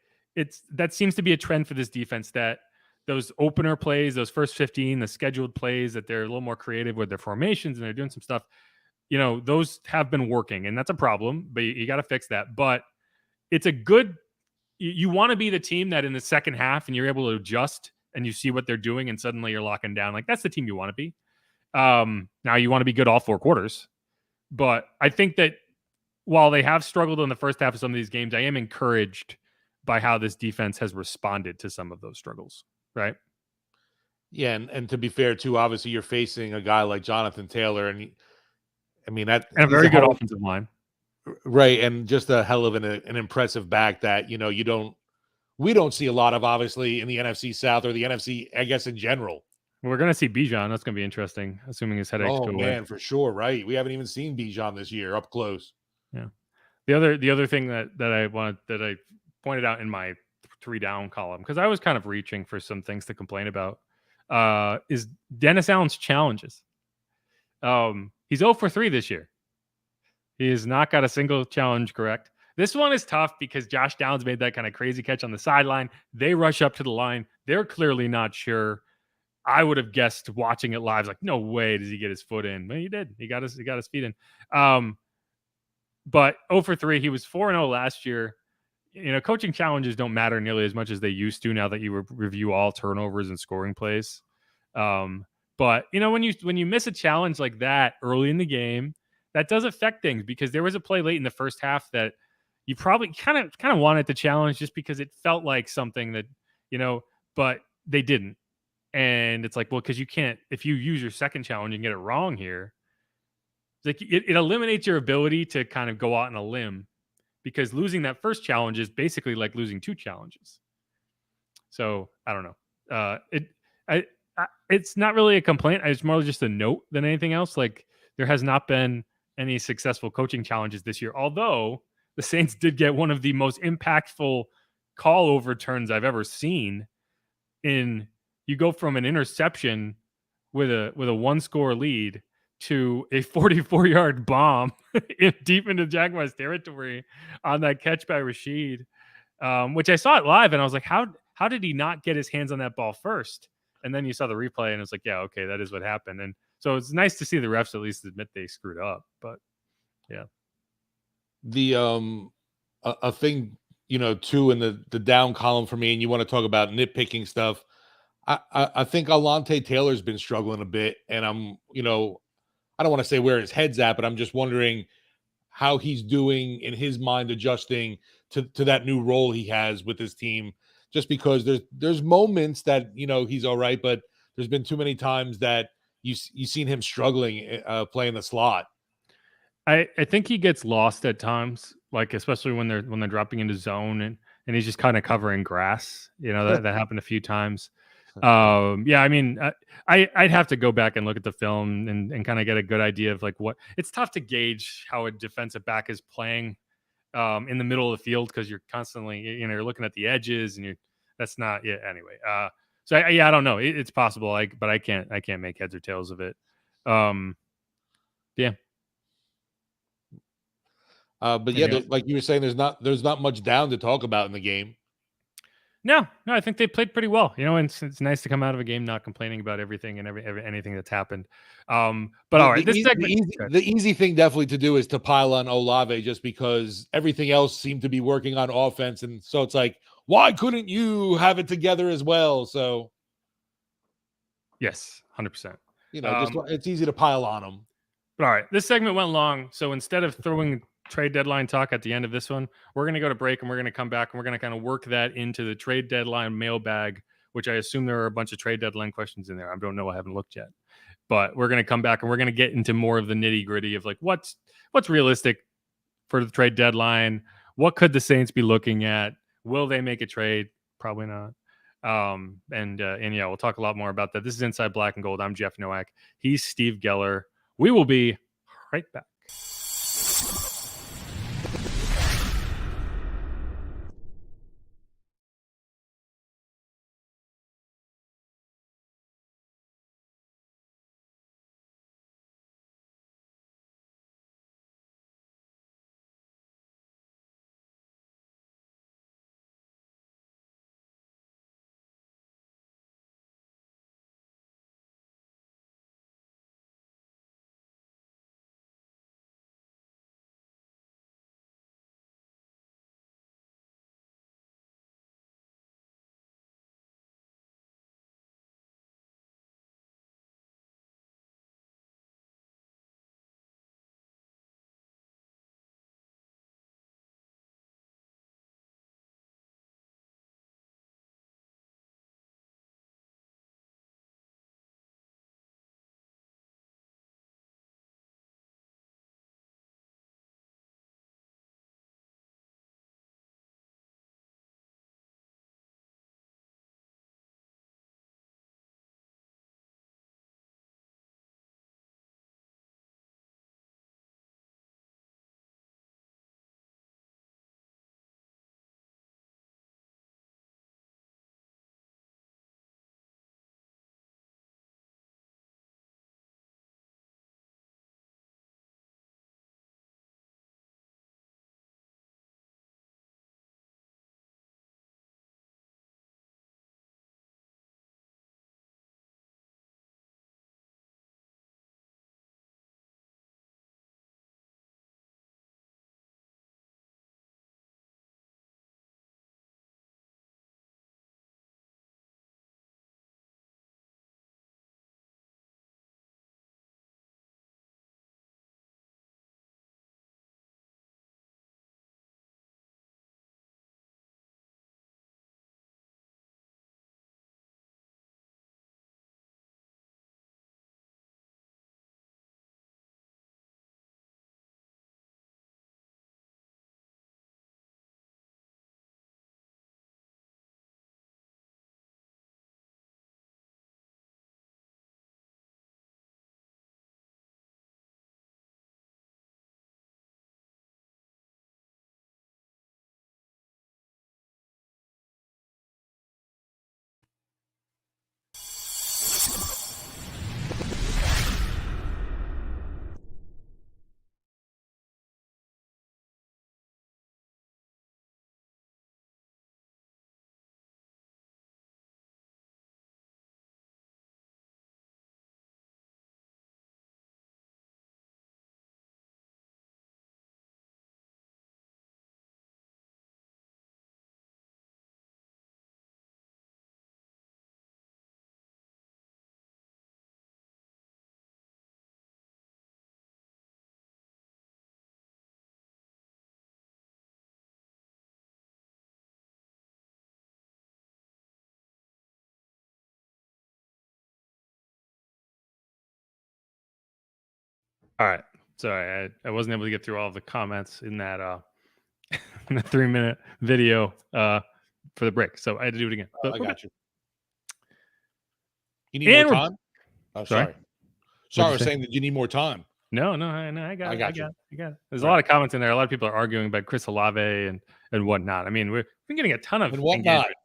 that seems to be a trend for this defense, that those opener plays, those first 15, the scheduled plays, that they're a little more creative with their formations and they're doing some stuff. Those have been working, and that's a problem, but you got to fix that. But it's a good, you want to be the team that in the second half and you're able to adjust and you see what they're doing and suddenly you're locking down. Like that's the team you want to be. Now you want to be good all 4 quarters, but I think that while they have struggled in the first half of some of these games, I am encouraged by how this defense has responded to some of those struggles. Right. Yeah. And to be fair too, obviously you're facing a guy like Jonathan Taylor, and that and a very good offensive line. Right. And just a hell of an impressive back that, we don't see a lot of, obviously, in the NFC South or the NFC, I guess, in general. We're going to see Bijan. That's going to be interesting, assuming his headaches go away. Oh, man, for sure. Right. We haven't even seen Bijan this year up close. Yeah. The other thing that I pointed out in my 3 down column, because I was kind of reaching for some things to complain about, is Dennis Allen's challenges. He's 0 for 3 this year. He has not got a single challenge correct. This one is tough because Josh Downs made that kind of crazy catch on the sideline. They rush up to the line. They're clearly not sure. I would have guessed watching it live, like, no way does he get his foot in. But he did. He got his feet in. But 0 for 3. He was 4-0 last year. Coaching challenges don't matter nearly as much as they used to now that you review all turnovers and scoring plays. But when you miss a challenge like that early in the game, that does affect things, because there was a play late in the first half that you probably kind of wanted to challenge just because it felt like something that, but they didn't. And it's like, well, because you can't, if you use your second challenge and get it wrong here, it's like it eliminates your ability to kind of go out on a limb, because losing that first challenge is basically like losing 2 challenges. So I don't know. It's not really a complaint. It's more just a note than anything else. Like, there has not been any successful coaching challenges this year, although the Saints did get one of the most impactful call overturns I've ever seen. You go from an interception with a 1-score lead to a 44-yard bomb deep into Jaguars territory on that catch by Rashid, which I saw it live, and I was like, how did he not get his hands on that ball first? And then you saw the replay, and it's like, yeah, okay, that is what happened. And so it's nice to see the refs at least admit they screwed up. But yeah, the a thing too in the down column for me, and you want to talk about nitpicking stuff. I think Alontae Taylor's been struggling a bit, and I'm I don't want to say where his head's at, but I'm just wondering how he's doing in his mind, adjusting to that new role he has with his team. Just because there's moments that he's all right, but there's been too many times that you've seen him struggling playing the slot. I think he gets lost at times, like especially when they're dropping into zone and he's just kind of covering grass. That happened a few times. Yeah, I mean, I'd have to go back and look at the film and kind of get a good idea of like what it's tough to gauge how a defensive back is playing in the middle of the field, because you're constantly, you're looking at the edges and that's not, yeah. Anyway, so I don't know. It's possible, but I can't make heads or tails of it. Yeah. But yeah, like you were saying, there's not much down to talk about in the game. No, I think they played pretty well. And it's nice to come out of a game not complaining about everything and anything that's happened. But all right, the easy thing definitely to do is to pile on Olave, just because everything else seemed to be working on offense, and so it's like, why couldn't you have it together as well? So, yes, 100%. Just it's easy to pile on them. But all right, this segment went long, so instead of throwing trade deadline talk at the end of this one, we're going to go to break and we're going to come back and we're going to kind of work that into the trade deadline mailbag, which I assume there are a bunch of trade deadline questions in there. I don't know. I haven't looked yet. But we're going to come back and we're going to get into more of the nitty gritty of like what's realistic for the trade deadline. What could the Saints be looking at? Will they make a trade? Probably not. And yeah, we'll talk a lot more about that. This is Inside Black and Gold. I'm Jeff Nowak. He's Steve Geller. We will be right back. All right. Sorry, I wasn't able to get through all of the comments in that in the 3-minute video for the break, so I had to do it again. But I we're got back. you. You need And more we're- time? Oh, Sorry? sorry. Sorry, I you was say? saying that you need more time. No, I got I it. got you. I got it. There's All a lot right. of comments in there. A lot of people are arguing about Chris Olave and whatnot. I mean, we've been getting a ton of And whatnot. engagement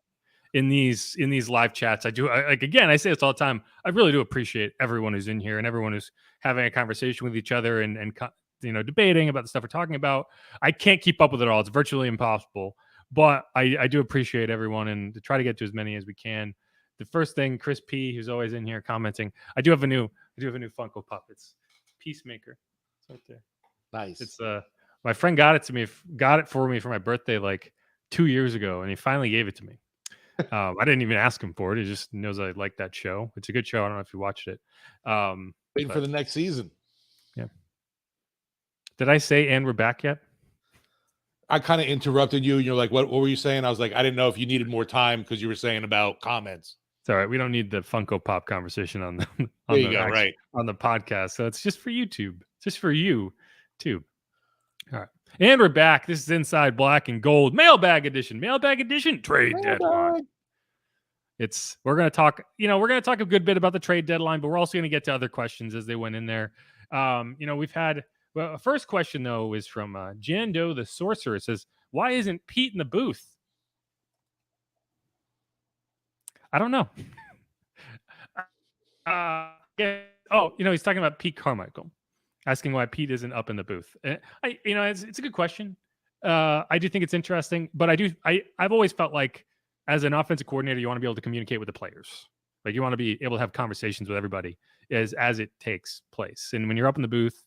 in these live chats. Like again, I say this all the time. I really do appreciate everyone who's in here and everyone who's having a conversation with each other and debating about the stuff we're talking about. I can't keep up with it all. It's virtually impossible. But I do appreciate everyone and to try to get to as many as we can. The first thing, Chris P, who's always in here commenting, I do have a new Funko Pop. It's Peacemaker. It's right there. Nice. It's my friend got it for me for my birthday like 2 years ago, and he finally gave it to me. I didn't even ask him for it. He just knows I like that show. It's a good show. I don't know if you watched it. Waiting for the next season. Yeah. Did I say and we're back yet? I kind of interrupted you, and you're like, what were you saying? I was like, I didn't know if you needed more time because you were saying about comments. It's all right. We don't need the Funko Pop conversation on the There you go, right. on the podcast. So it's just for YouTube. Just for you, too. All right. And we're back. This is Inside Black and Gold Mailbag Edition. Mailbag Edition trade deadline. We're going to talk a good bit about the trade deadline, but we're also going to get to other questions as they went in there. We've had first question though is from Jando the Sorcerer. It says, why isn't Pete in the booth? I don't know. He's talking about Pete Carmichael, asking why Pete isn't up in the booth. It's a good question. I do think it's interesting, but I've always felt like as an offensive coordinator, you want to be able to communicate with the players. Like you want to be able to have conversations with everybody as it takes place. And when you're up in the booth,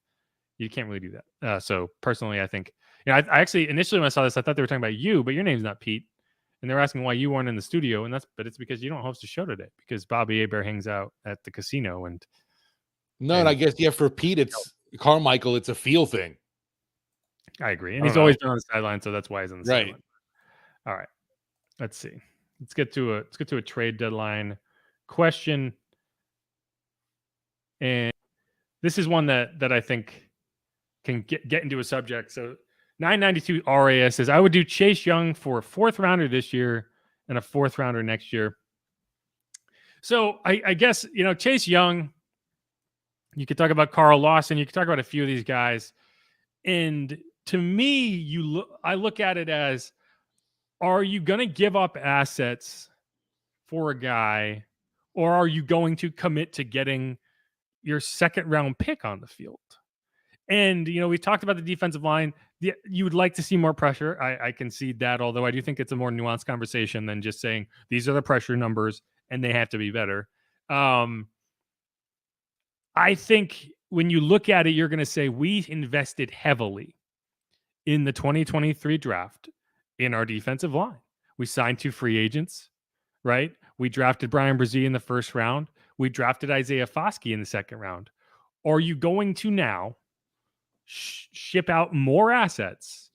you can't really do that. So personally, I think, I actually initially when I saw this, I thought they were talking about you, but your name's not Pete. And they're asking why you weren't in the studio. But it's because you don't host a show today because Bobby Hebert hangs out at the casino. And I guess, for Pete, it's Carmichael. It's a feel thing. I agree. And he's always been on the sideline. So that's why he's on the sideline. Right. All right. Let's see. Let's get to a trade deadline question. And this is one that I think can get into a subject. So 992 RAS says, I would do Chase Young for a 4th rounder this year and a 4th rounder next year. So I guess, Chase Young, you could talk about Carl Lawson. You could talk about a few of these guys. And to me, I look at it as, are you going to give up assets for a guy, or are you going to commit to getting your 2nd round pick on the field? And, we talked about the defensive line. You would like to see more pressure. I concede that, although I do think it's a more nuanced conversation than just saying these are the pressure numbers and they have to be better. I think when you look at it, you're going to say we invested heavily in the 2023 draft in our defensive line. We signed 2 free agents, right? We drafted Brian Brzee in the 1st round. We drafted Isaiah Foskey in the 2nd round. Are you going to now ship out more assets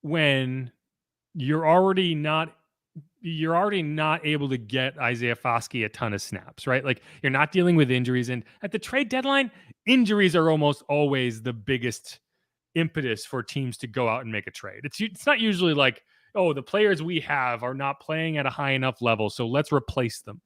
when you're already not able to get Isaiah Foskey a ton of snaps, right? Like you're not dealing with injuries. And at the trade deadline, injuries are almost always the biggest impetus for teams to go out and make a trade. It's not usually like, oh, the players we have are not playing at a high enough level, so let's replace them,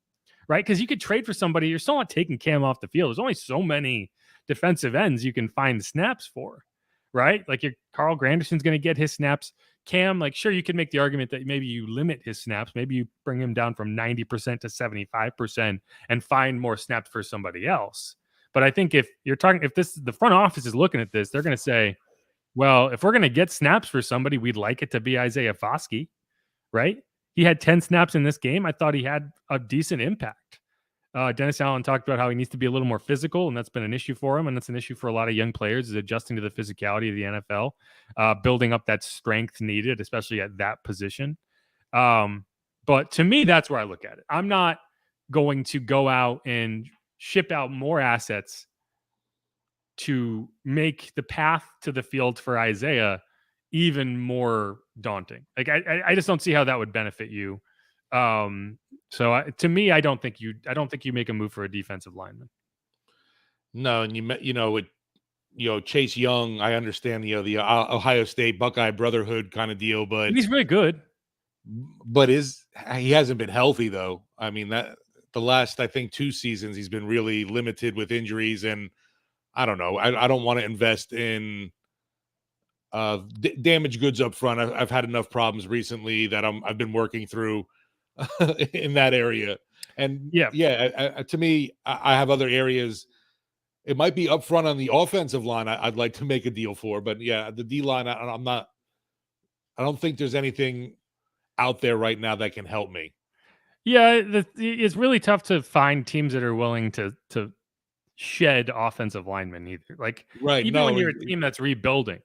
right? Because you could trade for somebody. You're still not taking Cam off the field. There's only so many defensive ends you can find snaps for, right? Like your Carl Granderson's going to get his snaps. Cam, like, sure, you could make the argument that maybe you limit his snaps. Maybe you bring him down from 90% to 75% and find more snaps for somebody else. But I think if the front office is looking at this, they're going to say, well, if we're going to get snaps for somebody, we'd like it to be Isaiah Foskey, right? He had 10 snaps in this game. I thought he had a decent impact. Dennis Allen talked about how he needs to be a little more physical, and that's been an issue for him, and that's an issue for a lot of young players, is adjusting to the physicality of the NFL, building up that strength needed, especially at that position. But to me, that's where I look at it. I'm not going to go out and ship out more assets to make the path to the field for Isaiah even more daunting. Like I just don't see how that would benefit you. So to me, I don't think you make a move for a defensive lineman. No, and Chase Young, I understand the Ohio State Buckeye Brotherhood kind of deal, but he's really good. But he hasn't been healthy though. I mean, that the last, I think, 2 seasons he's been really limited with injuries, and I don't know. I don't want to invest in damaged goods up front. I've had enough problems recently that I've been working through in that area. And to me, I have other areas. It might be up front on the offensive line I'd like to make a deal for, but the D line, I don't think there's anything out there right now that can help me. Yeah, it's really tough to find teams that are willing to shed offensive linemen either. Like, right, even when you're a team that's rebuilding,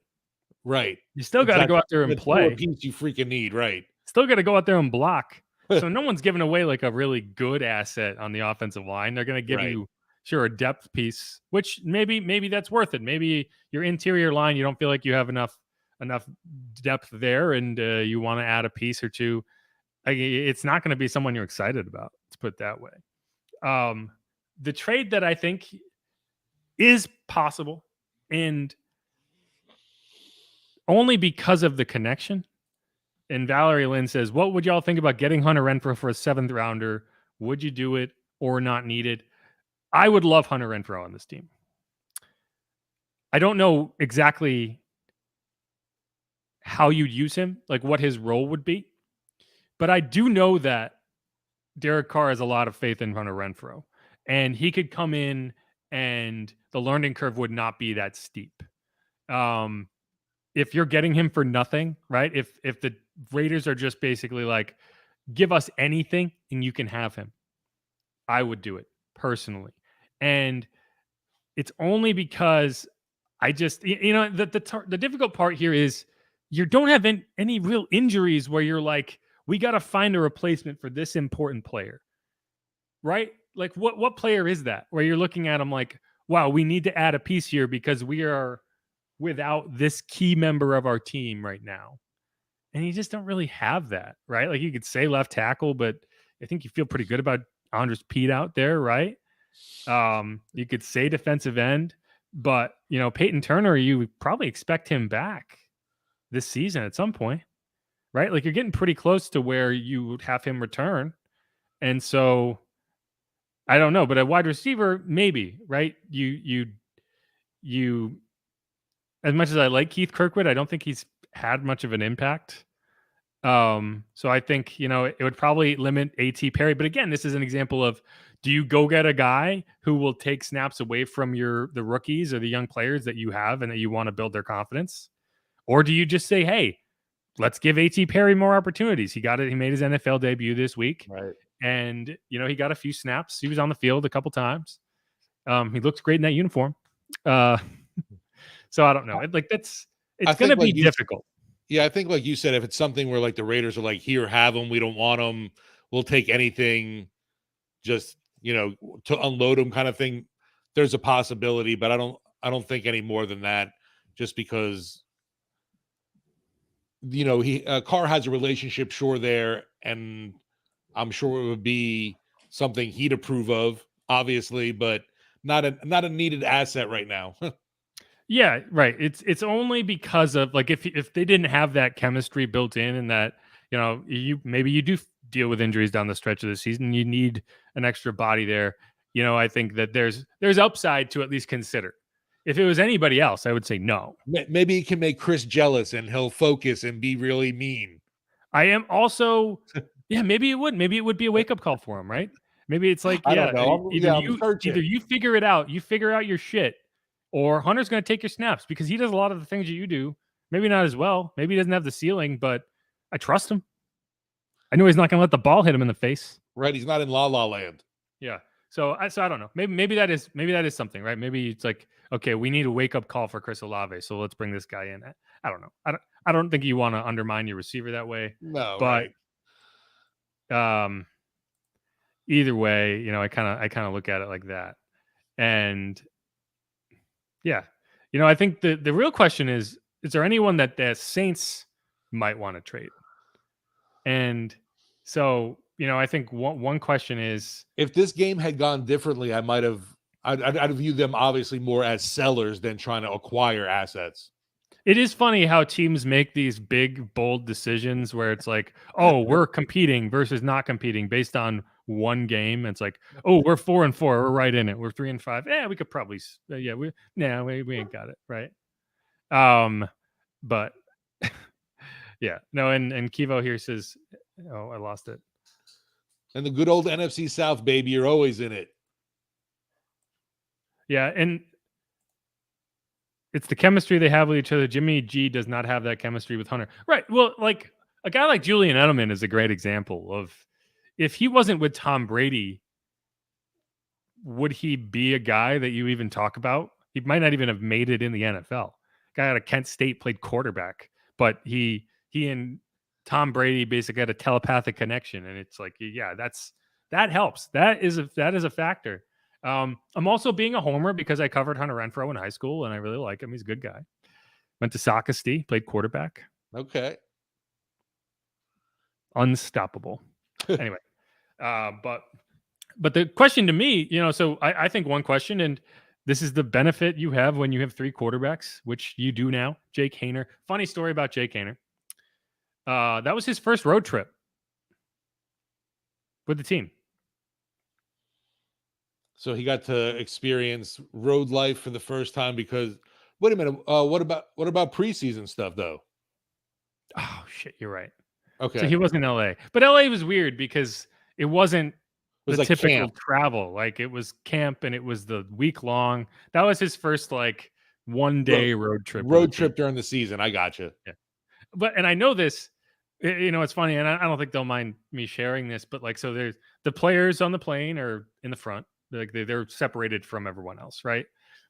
right, you still got to go out there and play. The piece you freaking need, right? Still got to go out there and block. So no one's giving away like a really good asset on the offensive line. They're going to give you a depth piece, which maybe that's worth it. Maybe your interior line, you don't feel like you have enough depth there, and you want to add a piece or two It's not going to be someone you're excited about. Let's put it that way. The trade that I think is possible, and only because of the connection. And Valerie Lynn says, what would y'all think about getting Hunter Renfrow for a 7th rounder? Would you do it or not need it? I would love Hunter Renfrow on this team. I don't know exactly how you'd use him, like what his role would be. But I do know that Derek Carr has a lot of faith in Hunter Renfrow. And he could come in and the learning curve would not be that steep. If you're getting him for nothing, right? If the Raiders are just basically like, give us anything and you can have him, I would do it personally. And it's only because I just, the difficult part here is you don't have any real injuries where you're like, we got to find a replacement for this important player, right? Like what player is that where you're looking at him like, wow, we need to add a piece here because we are without this key member of our team right now. And you just don't really have that, right? Like you could say left tackle, but I think you feel pretty good about Andres Pete out there, right? You could say defensive end, but Peyton Turner, you would probably expect him back this season at some point, right? Like you're getting pretty close to where you would have him return. And so I don't know, but a wide receiver, maybe, right? You as much as I like Keith Kirkwood, I don't think he's had much of an impact. So I think, it would probably limit A.T. Perry. But again, this is an example of, do you go get a guy who will take snaps away from the rookies or the young players that you have and that you want to build their confidence? Or do you just say, hey, let's give A.T. Perry more opportunities? He made his NFL debut this week. Right. And, he got a few snaps. He was on the field a couple times. He looks great in that uniform. So I don't know. It's going to be difficult. Yeah, I think like you said, if it's something where like the Raiders are like, here, have them. We don't want them. We'll take anything. Just, to unload them kind of thing. There's a possibility, but I don't think any more than that, just because, Carr has a relationship there, and I'm sure it would be something he'd approve of, obviously, but not a needed asset right now. Yeah, right. It's only because of like if they didn't have that chemistry built in, and that you do deal with injuries down the stretch of the season, you need an extra body there. I think that there's upside to at least consider. If it was anybody else, I would say no. Maybe he can make Chris jealous and he'll focus and be really mean. I am also, yeah. Maybe it would be a wake up call for him, right? Maybe it's like, I don't know. Either you figure it out, you figure out your shit. Or Hunter's going to take your snaps because he does a lot of the things that you do. Maybe not as well. Maybe he doesn't have the ceiling, but I trust him. I know he's not going to let the ball hit him in the face. Right. He's not in La La Land. Yeah. So I don't know. Maybe that is something, right? Maybe it's like, okay, we need a wake up call for Chris Olave, so let's bring this guy in. I don't know. I don't think you want to undermine your receiver that way. No, but right. Either way, I kind of look at it like that, and. Yeah. I think the real question is there anyone that the Saints might want to trade? And so, I think one question is, if this game had gone differently, I'd view them obviously more as sellers than trying to acquire assets. It is funny how teams make these big, bold decisions where it's like, oh, we're competing versus not competing based on one game. It's like, oh, we're 4-4, we're right in it. We're 3-5. Yeah, we could probably, we ain't got it, right? But yeah, no, and Kivo here says, oh, I lost it. And the good old NFC South, baby, you're always in it. Yeah, and it's the chemistry they have with each other. Jimmy G does not have that chemistry with Hunter. Right. Well, like a guy like Julian Edelman is a great example of, if he wasn't with Tom Brady, would he be a guy that you even talk about? He might not even have made it in the NFL. Guy out of Kent State played quarterback, but he and Tom Brady basically had a telepathic connection. And it's like, yeah, that helps. That is a factor. I'm also being a homer because I covered Hunter Renfrow in high school and I really like him. He's a good guy. Went to Socastee, played quarterback. Okay. unstoppable. Anyway, but the question to me, so I think one question, and this is the benefit you have when you have 3 quarterbacks, which you do now. Jake Haener. Funny story about Jake Haener. That was his first road trip with the team. So he got to experience road life for the first time because wait a minute. What about preseason stuff though? Oh shit, you're right. Okay. So he was in LA. But LA was weird because it wasn't was the like typical camp. travel. Like it was camp and it was the week long. That was his first like 1 day road trip. Road trip during the season. I gotcha. Yeah. And I know this, it's funny, and I don't think they'll mind me sharing this, but like, so there's the players on the plane are in the front, like they're separated from everyone else, right?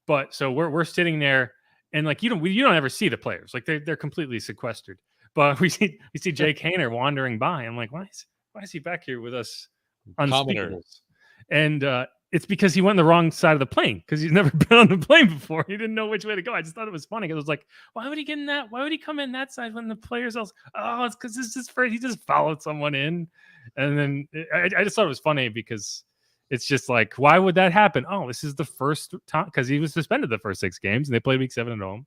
But so we're sitting there, and like you don't ever see the players, like they're completely sequestered. But we see Jake Haener wandering by. I'm like, why is he back here with us unspeakables? And it's because he went on the wrong side of the plane because he's never been on the plane before. He didn't know which way to go. I just thought it was funny because it was like, why would he get in that? Why would he come in that side when the players else? Oh, it's because it's just he just followed someone in, and then I just thought it was funny because it's just like, why would that happen? Oh, this is the first time because he was suspended the first 6 games and they played week 7 at home.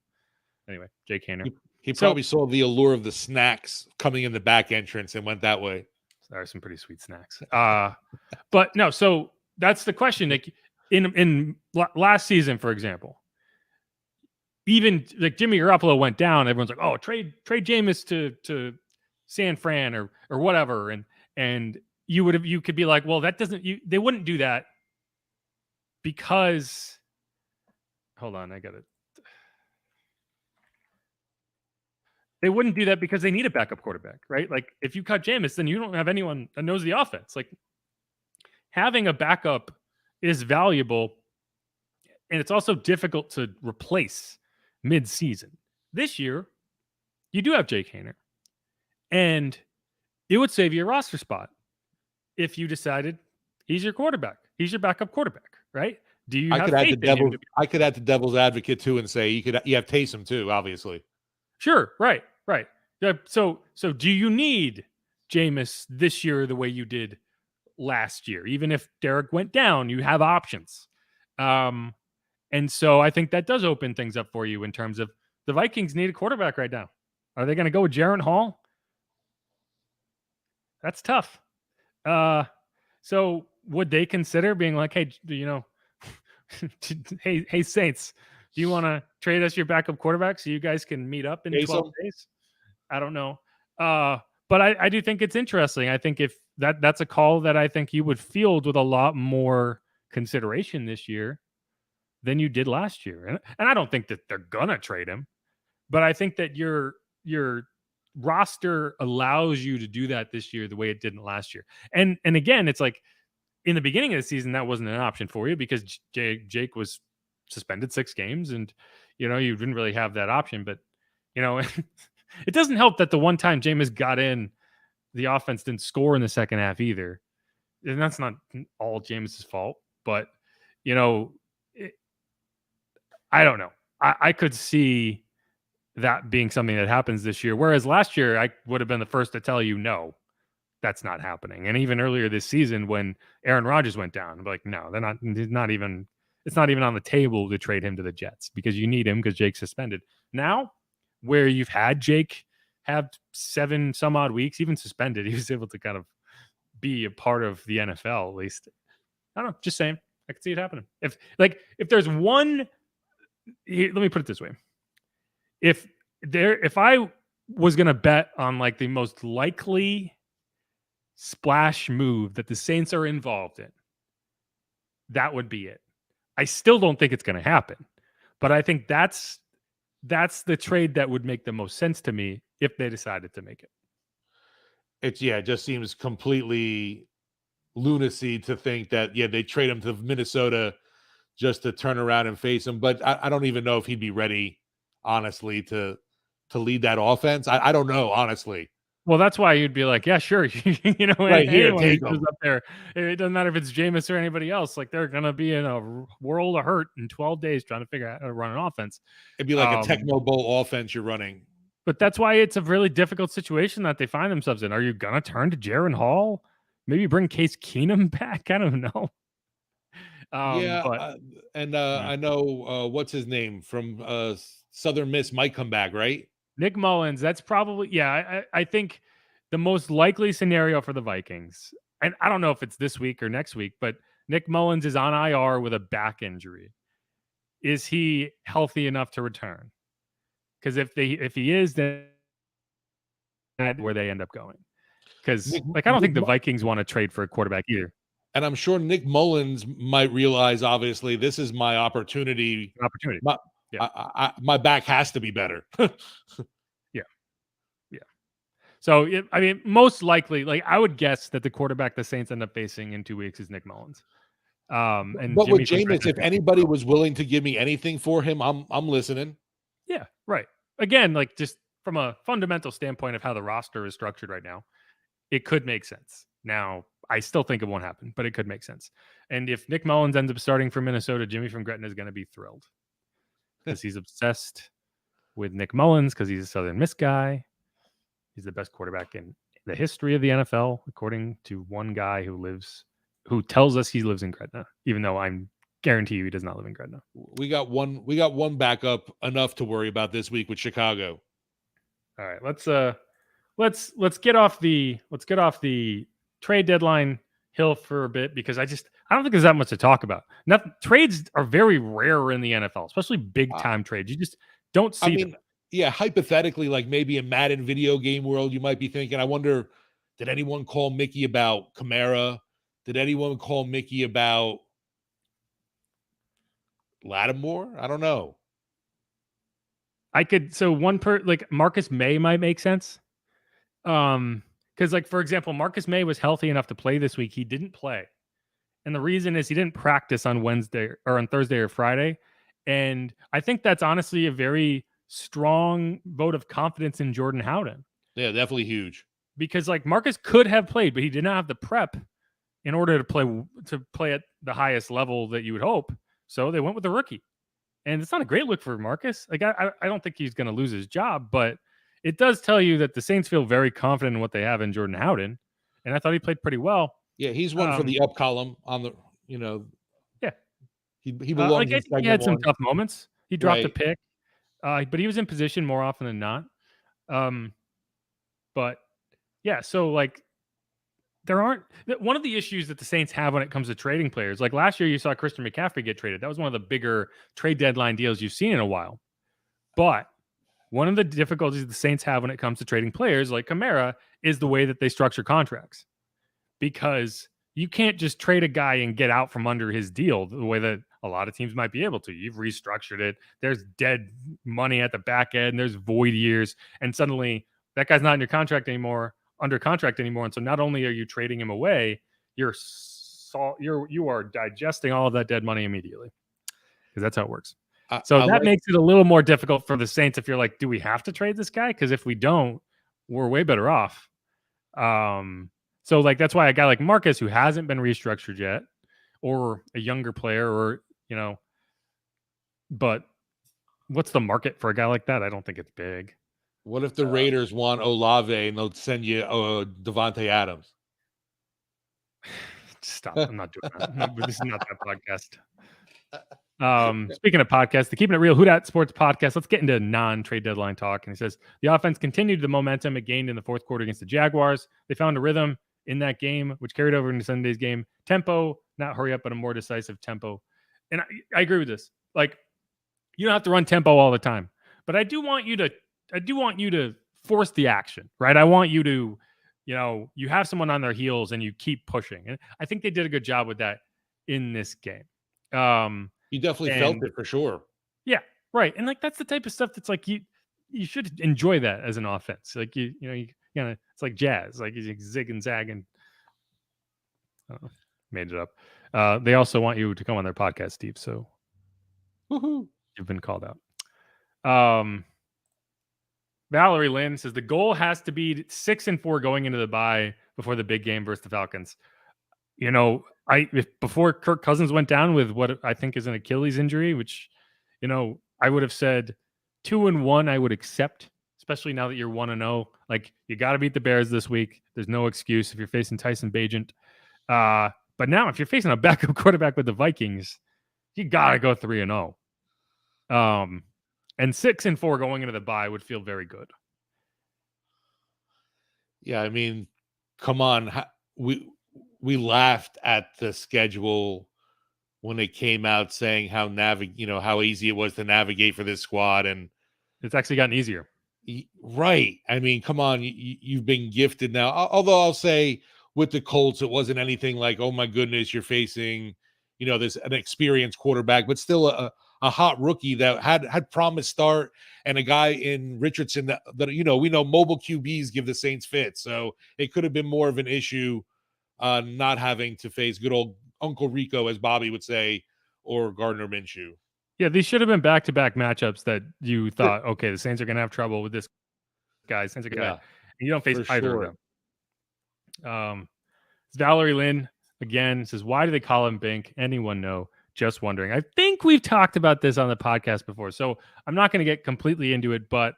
Anyway, Jake Haener. He probably saw the allure of the snacks coming in the back entrance and went that way. There are some pretty sweet snacks. But no, so that's the question. Like in last season, for example, even like Jimmy Garoppolo went down, everyone's like, "Oh, trade Jameis to San Fran or whatever," and you could be like, "Well, that doesn't." They wouldn't do that because. Hold on, I got it. They wouldn't do that because they need a backup quarterback, right? Like if you cut Jameis, then you don't have anyone that knows the offense. Like having a backup is valuable, and it's also difficult to replace mid-season. This year, you do have Jake Haener, and it would save you a roster spot if you decided he's your quarterback. He's your backup quarterback, right? Do you have faith in him? I could add the devil's advocate too and say you have Taysom too, obviously. Sure, right. So do you need Jameis this year the way you did last year? Even if Derek went down, you have options. And so I think that does open things up for you in terms of the Vikings need a quarterback right now. Are they going to go with Jaren Hall? That's tough. So would they consider being like, hey, hey Saints, do you want to trade us your backup quarterback so you guys can meet up in 12 days? I don't know. But I do think it's interesting. I think if that's a call that I think you would field with a lot more consideration this year than you did last year. And I don't think that they're going to trade him, but I think that your roster allows you to do that this year the way it didn't last year. And again, it's like in the beginning of the season, that wasn't an option for you because Jake was suspended 6 games and, you didn't really have that option. But, it doesn't help that the one time Jameis got in, the offense didn't score in the second half either. And that's not all Jameis's fault. But, I don't know. I could see that being something that happens this year. Whereas last year, I would have been the first to tell you, no, that's not happening. And even earlier this season, when Aaron Rodgers went down, I'm like, no, it's not even on the table to trade him to the Jets because you need him because Jake's suspended. Now, where you've had Jake have 7 some odd weeks, even suspended, he was able to kind of be a part of the NFL, at least. I don't know, just saying. I could see it happening. If there's one, let me put it this way. If I was going to bet on like the most likely splash move that the Saints are involved in, that would be it. I still don't think it's going to happen, but I think that's the trade that would make the most sense to me if they decided to make it. It just seems completely lunacy to think that they trade him to Minnesota just to turn around and face him. But I don't even know if he'd be ready, honestly, to lead that offense. I don't know, honestly. Well, that's why you'd be like, yeah, sure. Right here, take goes up there. It doesn't matter if it's Jameis or anybody else. Like they're gonna be in a world of hurt in 12 days trying to figure out how to run an offense. It'd be like a Techno Bowl offense you're running. But that's why it's a really difficult situation that they find themselves in. Are you gonna turn to Jaron Hall? Maybe bring Case Keenum back? I don't know. Yeah, But I know what's his name from Southern Miss might come back, right? Nick Mullins, that's probably I think the most likely scenario for the Vikings, and I don't know if it's this week or next week, but Nick Mullins is on IR with a back injury. Is he healthy enough to return? Because if he is, then that's where they end up going. Because I don't think the Vikings want to trade for a quarterback either. And I'm sure Nick Mullins might realize, obviously, this is my opportunity. An opportunity. My back has to be better. Yeah. So most likely, I would guess that the quarterback the Saints end up facing in 2 weeks is Nick Mullins. And but Jimmy with Jameis, if anybody was willing to give me anything for him, I'm listening. Yeah, right. Again, just from a fundamental standpoint of how the roster is structured right now, it could make sense. Now, I still think it won't happen, but it could make sense. And if Nick Mullins ends up starting for Minnesota, Jimmy from Gretna is going to be thrilled because he's obsessed with Nick Mullins because he's a Southern Miss guy. He's the best quarterback in the history of the NFL, according to one guy who tells us he lives in Gretna, even though I'm guarantee you he does not live in Gretna. We got one backup enough to worry about this week with Chicago. All right, let's get off the trade deadline hill for a bit because I don't think there's that much to talk about. Trades are very rare in the NFL, especially big time trades. You just don't see them. Yeah, hypothetically, like maybe in Madden video game world, you might be thinking, I wonder, did anyone call Mickey about Kamara? Did anyone call Mickey about Lattimore? I don't know. Marcus May might make sense. Because for example, Marcus May was healthy enough to play this week. He didn't play. And the reason is he didn't practice on Wednesday or on Thursday or Friday. And I think that's honestly a very strong vote of confidence in Jordan Howden. Yeah, definitely huge. Because Marcus could have played, but he did not have the prep in order to play at the highest level that you would hope. So they went with the rookie. And it's not a great look for Marcus. I don't think he's going to lose his job, but it does tell you that the Saints feel very confident in what they have in Jordan Howden. And I thought he played pretty well. Yeah, he's one for the up column on the, Yeah. He belongs in segment he had some one. tough moments. He dropped a pick, but he was in position more often than not. But yeah, so there aren't one of the issues that the Saints have when it comes to trading players. Like last year, you saw Christian McCaffrey get traded. That was one of the bigger trade deadline deals you've seen in a while. But one of the difficulties the Saints have when it comes to trading players like Kamara is the way that they structure contracts. Because you can't just trade a guy and get out from under his deal the way that a lot of teams might be able to. You've restructured it. There's dead money at the back end. There's void years. And suddenly that guy's not under contract anymore. And so not only are you trading him away, you are digesting all of that dead money immediately. Because that's how it works. That makes it a little more difficult for the Saints if you're like, do we have to trade this guy? Because if we don't, we're way better off. So that's why a guy like Marcus, who hasn't been restructured yet, or a younger player, or but what's the market for a guy like that? I don't think it's big. What if the Raiders want Olave and they'll send you Devontae Adams? Stop! I'm not doing that. No, this is not that podcast. Speaking of podcasts, the Keeping It Real Who Dat Sports podcast. Let's get into non-trade deadline talk. And he says the offense continued the momentum it gained in the fourth quarter against the Jaguars. They found a rhythm in that game, which carried over into Sunday's game. Tempo, not hurry up, but a more decisive tempo. And I agree with this. You don't have to run tempo all the time, but I do want you to force the action, right? I want you to, you have someone on their heels and you keep pushing. And I think they did a good job with that in this game. You definitely felt it for sure. Yeah, right. And that's the type of stuff that's you should enjoy that as an offense. It's like jazz, you zig and zag and made it up. They also want you to come on their podcast, Steve. So woohoo, you've been called out. Valerie Lynn says the goal has to be 6-4 going into the bye before the big game versus the Falcons. Before Kirk Cousins went down with what I think is an Achilles injury, which, I would have said 2-1, I would accept. especially now that you're 1-0. Like, you got to beat the Bears this week. There's no excuse if you're facing Tyson Bagent. But now, if you're facing a backup quarterback with the Vikings, you got to go 3-0. And 6-4 going into the bye would feel very good. Yeah, I mean, come on. We laughed at the schedule when it came out, saying how how easy it was to navigate for this squad, and it's actually gotten easier. Right. I mean, come on, you've been gifted now. Although I'll say with the Colts, it wasn't anything like, oh my goodness, you're facing, this an experienced quarterback, but still a hot rookie that had promised start, and a guy in Richardson that we know mobile QBs give the Saints fit. So it could have been more of an issue not having to face good old Uncle Rico, as Bobby would say, or Gardner Minshew. Yeah, these should have been back-to-back matchups that you thought, okay, the Saints are going to have trouble with this guy. Saints are going to, and you don't face either of them. Valerie Lynn again says, "Why do they call him Bink? Anyone know? Just wondering." I think we've talked about this on the podcast before, so I'm not going to get completely into it. But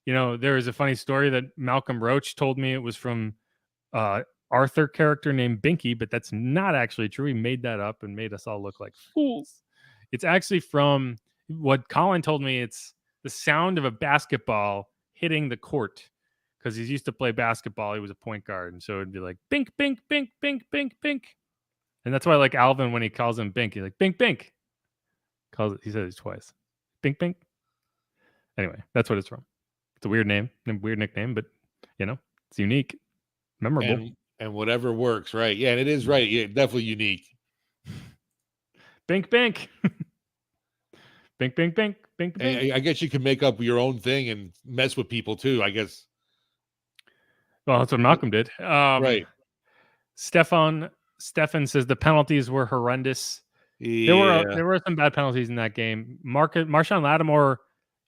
there is a funny story that Malcolm Roach told me. It was from Arthur character named Binky, but that's not actually true. He made that up and made us all look like fools. It's actually from what Colin told me. It's the sound of a basketball hitting the court, because he's used to play basketball. He was a point guard. And so it'd be like, bink, bink, bink, bink, bink, bink. And that's why, like, Alvin, when he calls him Bink, he's like, bink, bink. He says it twice. Bink, bink. Anyway, that's what it's from. It's a weird name, weird nickname, but, it's unique, memorable. And whatever works, right? Yeah, and it is right. Yeah, definitely unique. Bink, bink. Bink, bink, bink, bink, bink. I guess you can make up your own thing and mess with people too, I guess. Well, that's what Malcolm did. Right. Stefan says the penalties were horrendous. Yeah. There were some bad penalties in that game. Marshawn Lattimore,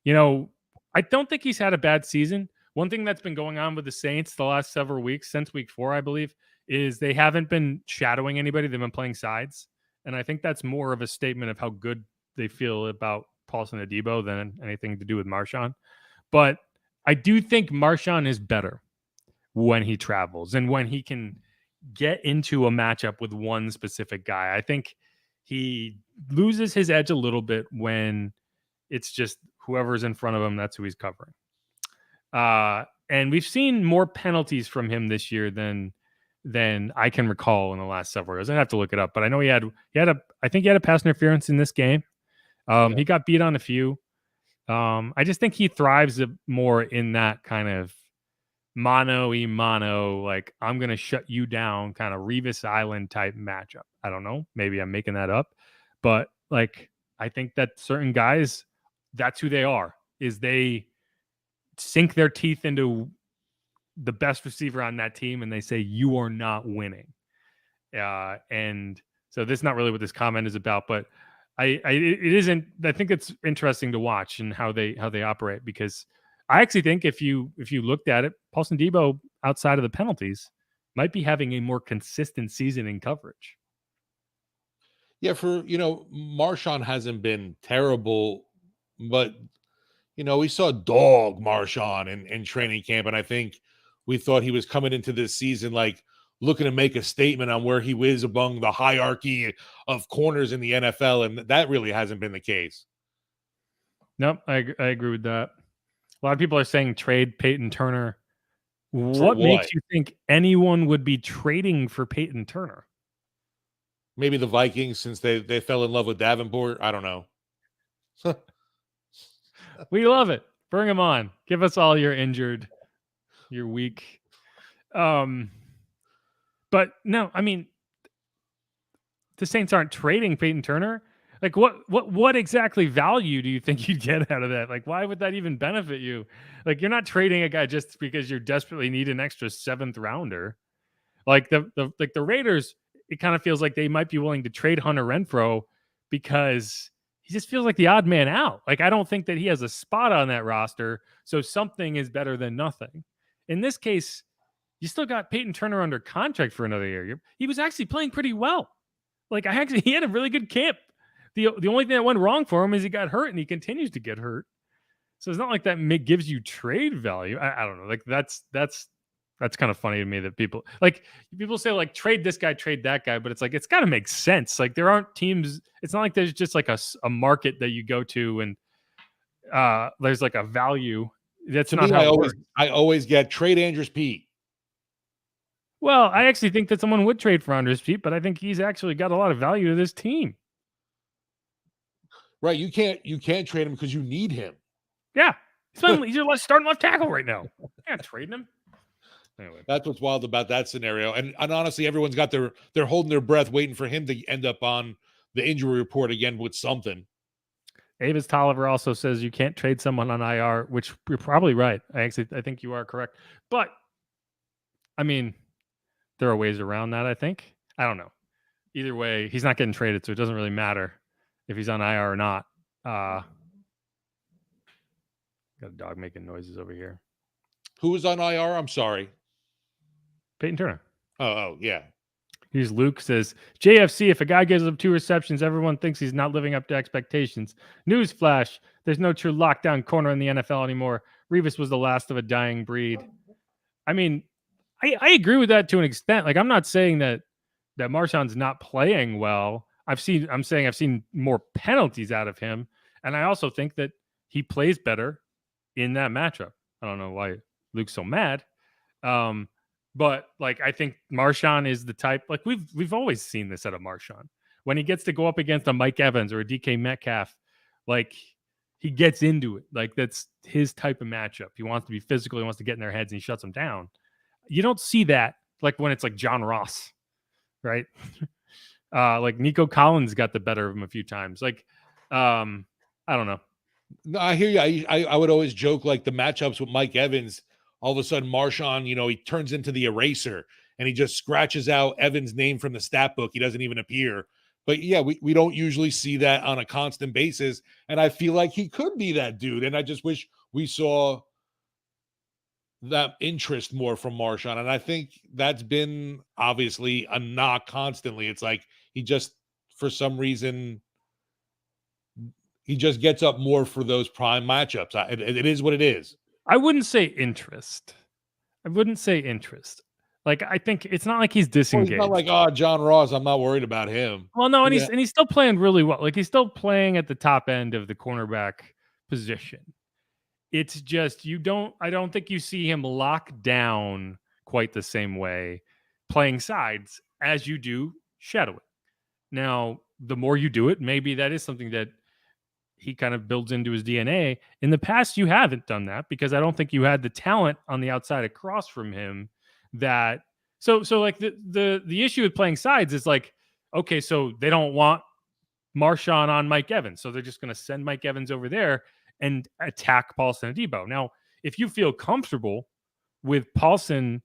I don't think he's had a bad season. One thing that's been going on with the Saints the last several weeks, since week 4, I believe, is they haven't been shadowing anybody. They've been playing sides. And I think that's more of a statement of how good they feel about Paulson Adebo than anything to do with Marshawn. But I do think Marshawn is better when he travels and when he can get into a matchup with one specific guy. I think he loses his edge a little bit when it's just whoever's in front of him, that's who he's covering. And we've seen more penalties from him this year than I can recall in the last several years. I have to look it up, but I know I think he had a pass interference in this game. He got beat on a few. I just think he thrives more in that kind of mano, like, I'm going to shut you down kind of Revis Island type matchup. I don't know. Maybe I'm making that up, but like, I think that certain guys, that's who they are, is they sink their teeth into the best receiver on that team and they say, you are not winning. And so this is not really what this comment is about, but I think it's interesting to watch and how they operate, because I actually think if you looked at it, Paulson Adebo, outside of the penalties, might be having a more consistent season in coverage. Yeah, Marshawn hasn't been terrible, but we saw dog Marshawn in training camp, and I think we thought he was coming into this season like looking to make a statement on where he is among the hierarchy of corners in the NFL, and that really hasn't been the case. Nope, I agree with that. A lot of people are saying trade Peyton Turner. What makes you think anyone would be trading for Peyton Turner? Maybe the Vikings, since they fell in love with Davenport. I don't know. We love it. Bring him on. Give us all your injured, your weak. But no, I mean, the Saints aren't trading Peyton Turner. Like, what exactly value do you think you'd get out of that? Like, why would that even benefit you? Like, you're not trading a guy just because you desperately need an extra 7th rounder. Like the Raiders, it kind of feels like they might be willing to trade Hunter Renfrow because he just feels like the odd man out. Like, I don't think that he has a spot on that roster, so something is better than nothing. In this case, you still got Peyton Turner under contract for another year. He was actually playing pretty well. Like, he had a really good camp. The only thing that went wrong for him is he got hurt, and he continues to get hurt. So it's not like that gives you trade value. I don't know. Like that's kind of funny to me that people say like trade this guy, trade that guy, but it's like it's got to make sense. Like there aren't teams. It's not like there's just like a market that you go to and there's like a value. That's To not me, how it works. I always get trade Andrews Pete. Well, I actually think that someone would trade for Andres Pete, but I think he's actually got a lot of value to this team. Right. You can't trade him because you need him. Yeah. He's your starting left tackle right now. Yeah, trading him. Anyway. That's what's wild about that scenario. And honestly, everyone's got they're holding their breath, waiting for him to end up on the injury report again with something. Avis Tolliver also says you can't trade someone on IR, which you're probably right. I think you are correct. But I mean, there are ways around that, I think. I don't know. Either way, he's not getting traded, so it doesn't really matter if he's on IR or not. Got a dog making noises over here. Who was on IR? I'm sorry. Peyton Turner. Oh, yeah. Here's Luke says, JFC, if a guy gives up 2 receptions, everyone thinks he's not living up to expectations. Newsflash, there's no true lockdown corner in the NFL anymore. Revis was the last of a dying breed. I mean, I agree with that to an extent. Like, I'm not saying that Marshawn's not playing well. I'm saying I've seen more penalties out of him. And I also think that he plays better in that matchup. I don't know why Luke's so mad. But like I think Marshawn is the type, like we've always seen this out of Marshawn. When he gets to go up against a Mike Evans or a DK Metcalf, like he gets into it. Like that's his type of matchup. He wants to be physical, he wants to get in their heads and he shuts them down. You don't see that like when it's like John Ross, right? Like Nico Collins got the better of him a few times. Like I don't know. No, I hear you. I would always joke like the matchups with Mike Evans. All of a sudden, Marshawn, he turns into the eraser and he just scratches out Evans' name from the stat book. He doesn't even appear. But yeah, we don't usually see that on a constant basis. And I feel like he could be that dude. And I just wish we saw that interest more from Marshawn. And I think that's been obviously a knock constantly. It's like he just, for some reason, he just gets up more for those prime matchups. It is what it is. I wouldn't say interest. Like I think it's not like he's disengaged. Well, he's not like, John Ross, I'm not worried about him. Well, no, and he's still playing really well. Like he's still playing at the top end of the cornerback position. It's just I don't think you see him locked down quite the same way playing sides as you do shadowing. Now, the more you do it, maybe that is something that he kind of builds into his DNA. In the past, you haven't done that because I don't think you had the talent on the outside across from him that so like the issue with playing sides is like, okay, so they don't want Marshawn on Mike Evans. So they're just going to send Mike Evans over there and attack Paulson and Debo. Now, if you feel comfortable with Paulson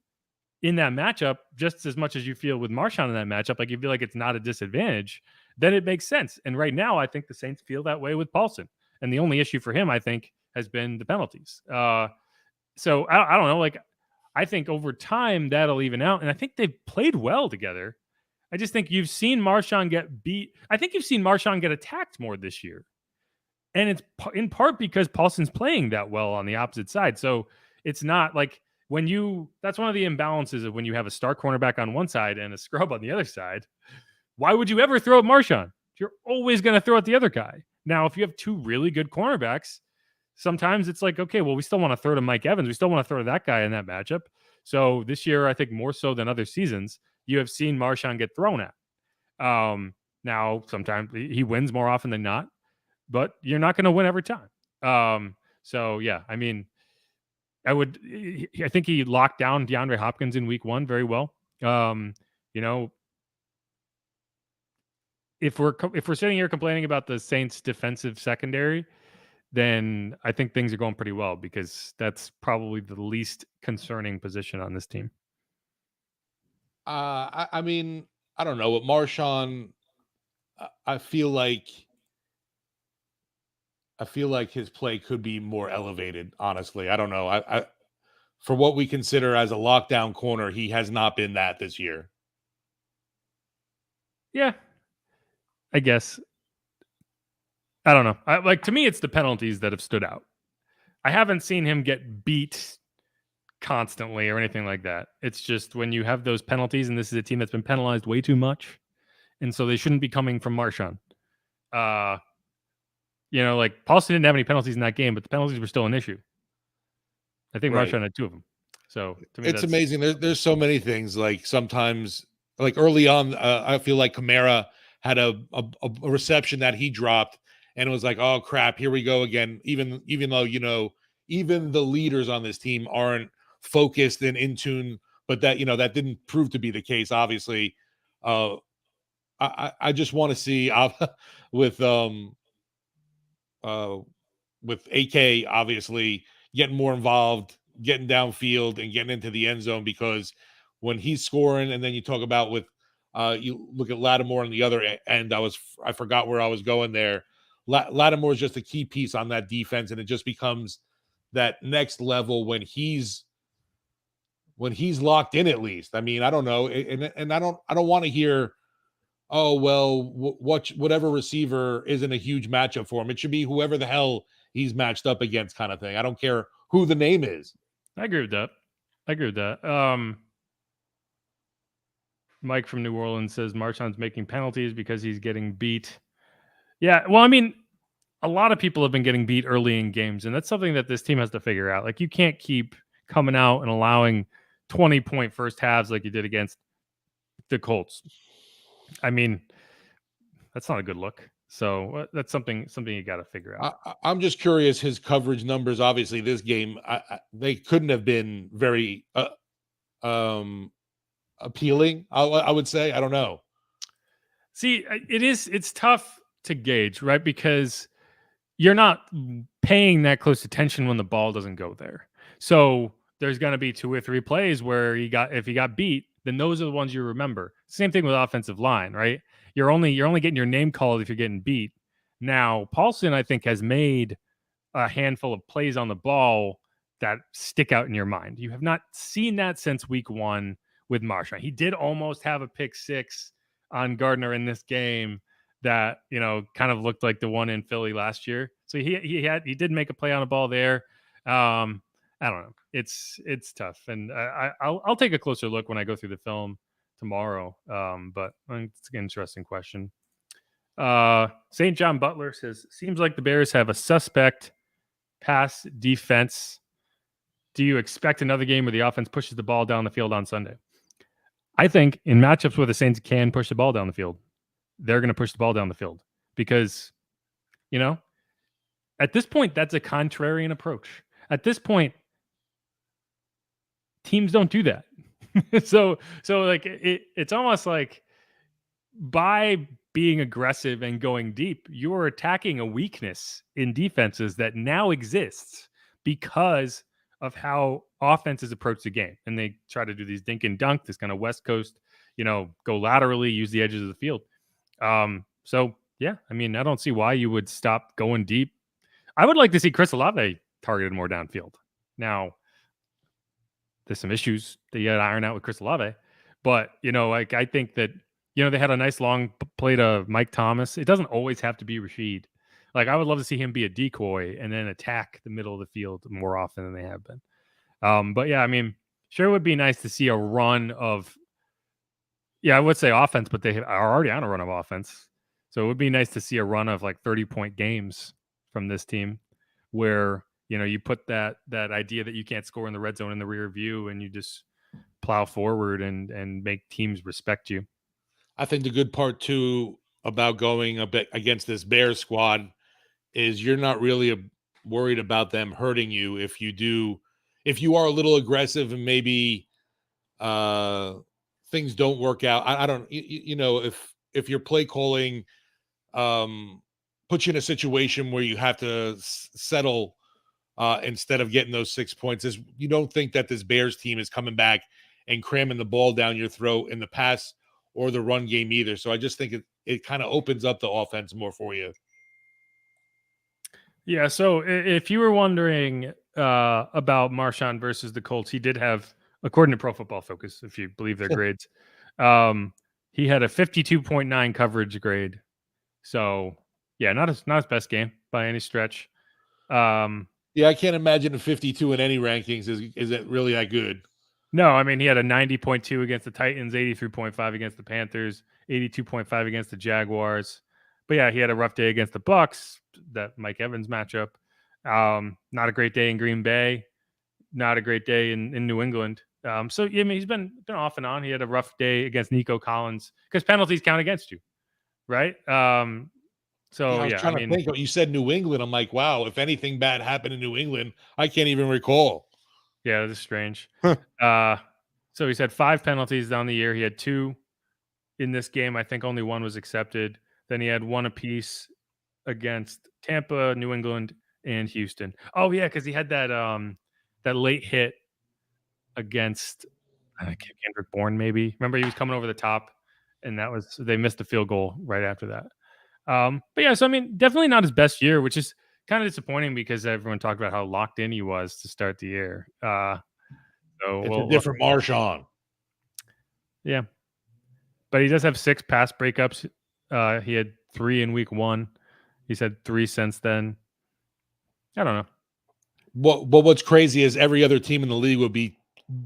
in that matchup, just as much as you feel with Marshawn in that matchup, like you feel like it's not a disadvantage, then it makes sense. And right now, I think the Saints feel that way with Paulson. And the only issue for him, I think, has been the penalties. So I don't know. Like, I think over time, that'll even out. And I think they've played well together. I just think you've seen Marshawn get beat. I think you've seen Marshawn get attacked more this year. And it's in part because Paulson's playing that well on the opposite side. So it's not like that's one of the imbalances of when you have a star cornerback on one side and a scrub on the other side. Why would you ever throw at Marshawn? You're always going to throw at the other guy. Now, if you have 2 really good cornerbacks, sometimes it's like, okay, well, we still want to throw to Mike Evans. We still want to throw to that guy in that matchup. So this year, I think more so than other seasons, you have seen Marshawn get thrown at. Now, sometimes he wins more often than not, but you're not going to win every time. So, yeah, I mean, I think he locked down DeAndre Hopkins in week 1 very well. If we're sitting here complaining about the Saints defensive secondary, then I think things are going pretty well because that's probably the least concerning position on this team. I mean, I don't know. With Marshawn, I feel like his play could be more elevated. Honestly, I don't know. I for what we consider as a lockdown corner, he has not been that this year. Yeah, I guess. I don't know. To me, it's the penalties that have stood out. I haven't seen him get beat constantly or anything like that. It's just when you have those penalties, and this is a team that's been penalized way too much, and so they shouldn't be coming from Marshawn. Like Paulson didn't have any penalties in that game, but the penalties were still an issue. I think Right. Marshawn had 2 of them. So to me, It's that's amazing. There's so many things. Like sometimes, like early on, I feel like Kamara had a reception that he dropped, and it was like, oh crap, here we go again. Even though even the leaders on this team aren't focused and in tune, but that didn't prove to be the case. Obviously, I just want to see with uh with AK obviously getting more involved, getting downfield and getting into the end zone, because when he's scoring, and then you talk about with you look at Lattimore on the other end, I forgot where I was going there. Lattimore is just a key piece on that defense, and it just becomes that next level when he's locked in, at least. I mean, I don't know, and I don't want to hear, oh well, whatever receiver isn't a huge matchup for him. It should be whoever the hell he's matched up against, kind of thing. I don't care who the name is. I agree with that. Mike from New Orleans says Marshawn's making penalties because he's getting beat. Yeah, well, I mean, a lot of people have been getting beat early in games, and that's something that this team has to figure out. Like, you can't keep coming out and allowing 20-point first halves like you did against the Colts. I mean, that's not a good look. So that's something you got to figure out. I'm just curious, his coverage numbers. Obviously, this game, they couldn't have been very appealing. I would say. I don't know. See, it's tough to gauge, right? Because you're not paying that close attention when the ball doesn't go there. So there's going to be 2 or 3 plays where if he got beat, then those are the ones you remember. Same thing with offensive line, right? You're only getting your name called if you're getting beat. Now, Paulson, I think, has made a handful of plays on the ball that stick out in your mind. You have not seen that since week 1 with Marshawn. He did almost have a pick 6 on Gardner in this game that kind of looked like the one in Philly last year. So he did make a play on a ball there. I don't know. It's tough, and I'll take a closer look when I go through the film tomorrow. But it's an interesting question. St. John Butler says, seems like the Bears have a suspect pass defense. Do you expect another game where the offense pushes the ball down the field on Sunday? I think in matchups where the Saints can push the ball down the field, they're going to push the ball down the field because, at this point, that's a contrarian approach. At this point, teams don't do that. so like it's almost like by being aggressive and going deep, you're attacking a weakness in defenses that now exists because of how offenses approach the game. And they try to do these dink and dunk, this kind of West Coast, go laterally, use the edges of the field. So yeah, I mean, I don't see why you would stop going deep. I would like to see Chris Olave targeted more downfield. Now, there's some issues that you got to iron out with Chris Olave, but I think that they had a nice long play to Mike Thomas. It doesn't always have to be Rashid. Like, I would love to see him be a decoy and then attack the middle of the field more often than they have been. But yeah, I mean, sure would be nice to see a run of, I would say offense, but they are already on a run of offense. So it would be nice to see a run of like 30-point games from this team where, you put that idea that you can't score in the red zone in the rear view and you just plow forward and make teams respect you. I think the good part too about going a bit against this Bears squad is you're not really worried about them hurting you if you are a little aggressive and maybe things don't work out. I don't, if your play calling puts you in a situation where you have to settle instead of getting those 6 points, is you don't think that this Bears team is coming back and cramming the ball down your throat in the pass or the run game either. So I just think it kind of opens up the offense more for you. Yeah, so if you were wondering about Marshawn versus the Colts, he did have, according to Pro Football Focus, if you believe their grades, he had a 52.9 coverage grade. So yeah, not his best game by any stretch. Yeah, I can't imagine a 52 in any rankings is it really that good. No, I mean, he had a 90.2 against the Titans, 83.5 against the Panthers, 82.5 against the Jaguars. But yeah, he had a rough day against the Bucks, that Mike Evans matchup. Not a great day in Green Bay, not a great day in New England. So yeah, I mean, he's been off and on. He had a rough day against Nico Collins because penalties count against you, right? Yeah, So I was yeah, I trying to mean, think. You said New England. I'm like, wow, if anything bad happened in New England, I can't even recall. yeah, this is strange. Huh. So he's had 5 penalties down the year. He had 2 in this game. I think only 1 was accepted. Then he had 1 apiece against Tampa, New England, and Houston. Oh yeah, because he had that late hit against Kendrick Bourne. Maybe remember he was coming over the top, and they missed the field goal right after that. But yeah, so I mean, definitely not his best year, which is kind of disappointing because everyone talked about how locked in he was to start the year. So It's a we'll different Marshawn. yeah, but he does have 6 pass breakups. He had 3 in week 1. He's had 3 since then. I don't know. What's crazy is every other team in the league would be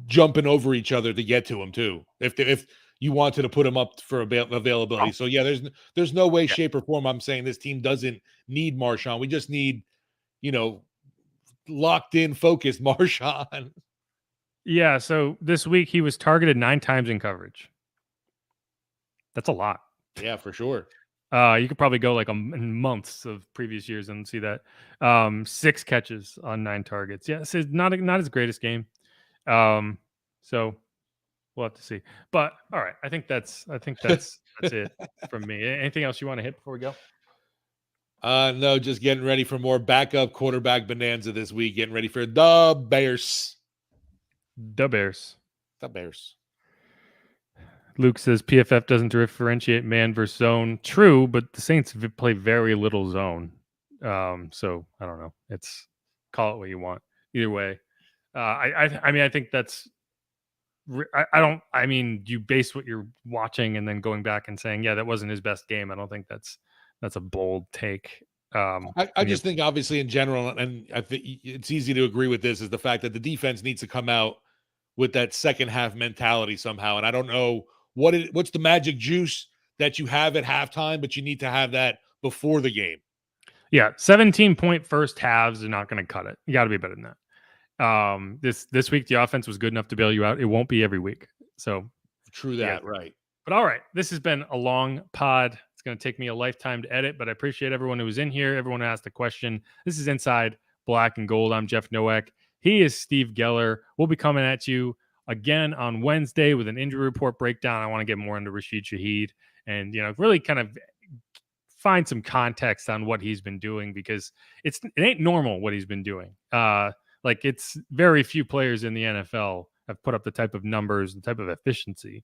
jumping over each other to get to him too. If you wanted to put him up for availability, so yeah, there's no way, Yeah. shape, or form I'm saying this team doesn't need Marshawn. We just need, locked in, focused Marshawn. Yeah, so this week he was targeted 9 times in coverage. That's a lot. Yeah, for sure. You could probably go like in months of previous years and see that. 6 catches on 9 targets. Yeah, so not his greatest game. So we'll have to see. But all right, I think that's it from me. Anything else you want to hit before we go? No, just getting ready for more backup quarterback bonanza this week. Getting ready for the Bears. The Bears. The Bears. Luke says PFF doesn't differentiate man versus zone. True, but the Saints play very little zone. So I don't know. It's call it what you want. Either way, I mean, I think that's. I don't. I mean, you base what you're watching and then going back and saying, yeah, that wasn't his best game. I don't think that's a bold take. I just think, obviously, in general, and I think it's easy to agree with this, is the fact that the defense needs to come out with that second half mentality somehow. And I don't know what's the magic juice that you have at halftime, but you need to have that before the game. Yeah, 17-point first halves are not going to cut it. You got to be better than that. This week the offense was good enough to bail you out. It won't be every week. So True that, right. But all right, this has been a long pod. It's going to take me a lifetime to edit, but I appreciate everyone who was in here, everyone who asked a question. This is Inside Black and Gold. I'm Jeff Nowak. He is Steve Geller. We'll be coming at you again on Wednesday with an injury report breakdown. I want to get more into Rashid Shaheed and, really kind of find some context on what he's been doing, because it ain't normal what he's been doing. Like, it's very few players in the NFL have put up the type of numbers, the type of efficiency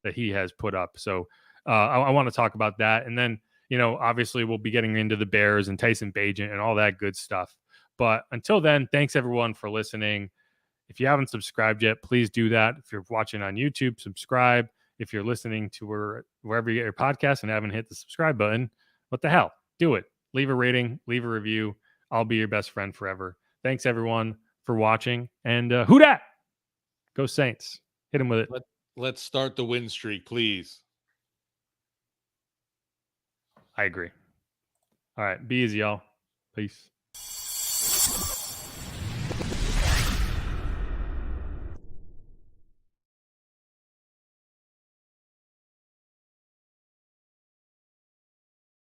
that he has put up. So I want to talk about that. And then, obviously we'll be getting into the Bears and Tyson Bagent and all that good stuff. But until then, thanks everyone for listening. If you haven't subscribed yet, please do that. If you're watching on YouTube, subscribe. If you're listening to wherever you get your podcast and haven't hit the subscribe button, what the hell? Do it. Leave a rating, leave a review. I'll be your best friend forever. Thanks everyone for watching. And who dat? Go Saints. Hit him with it. Let's start the win streak, please. I agree. All right. Be easy, y'all. Peace.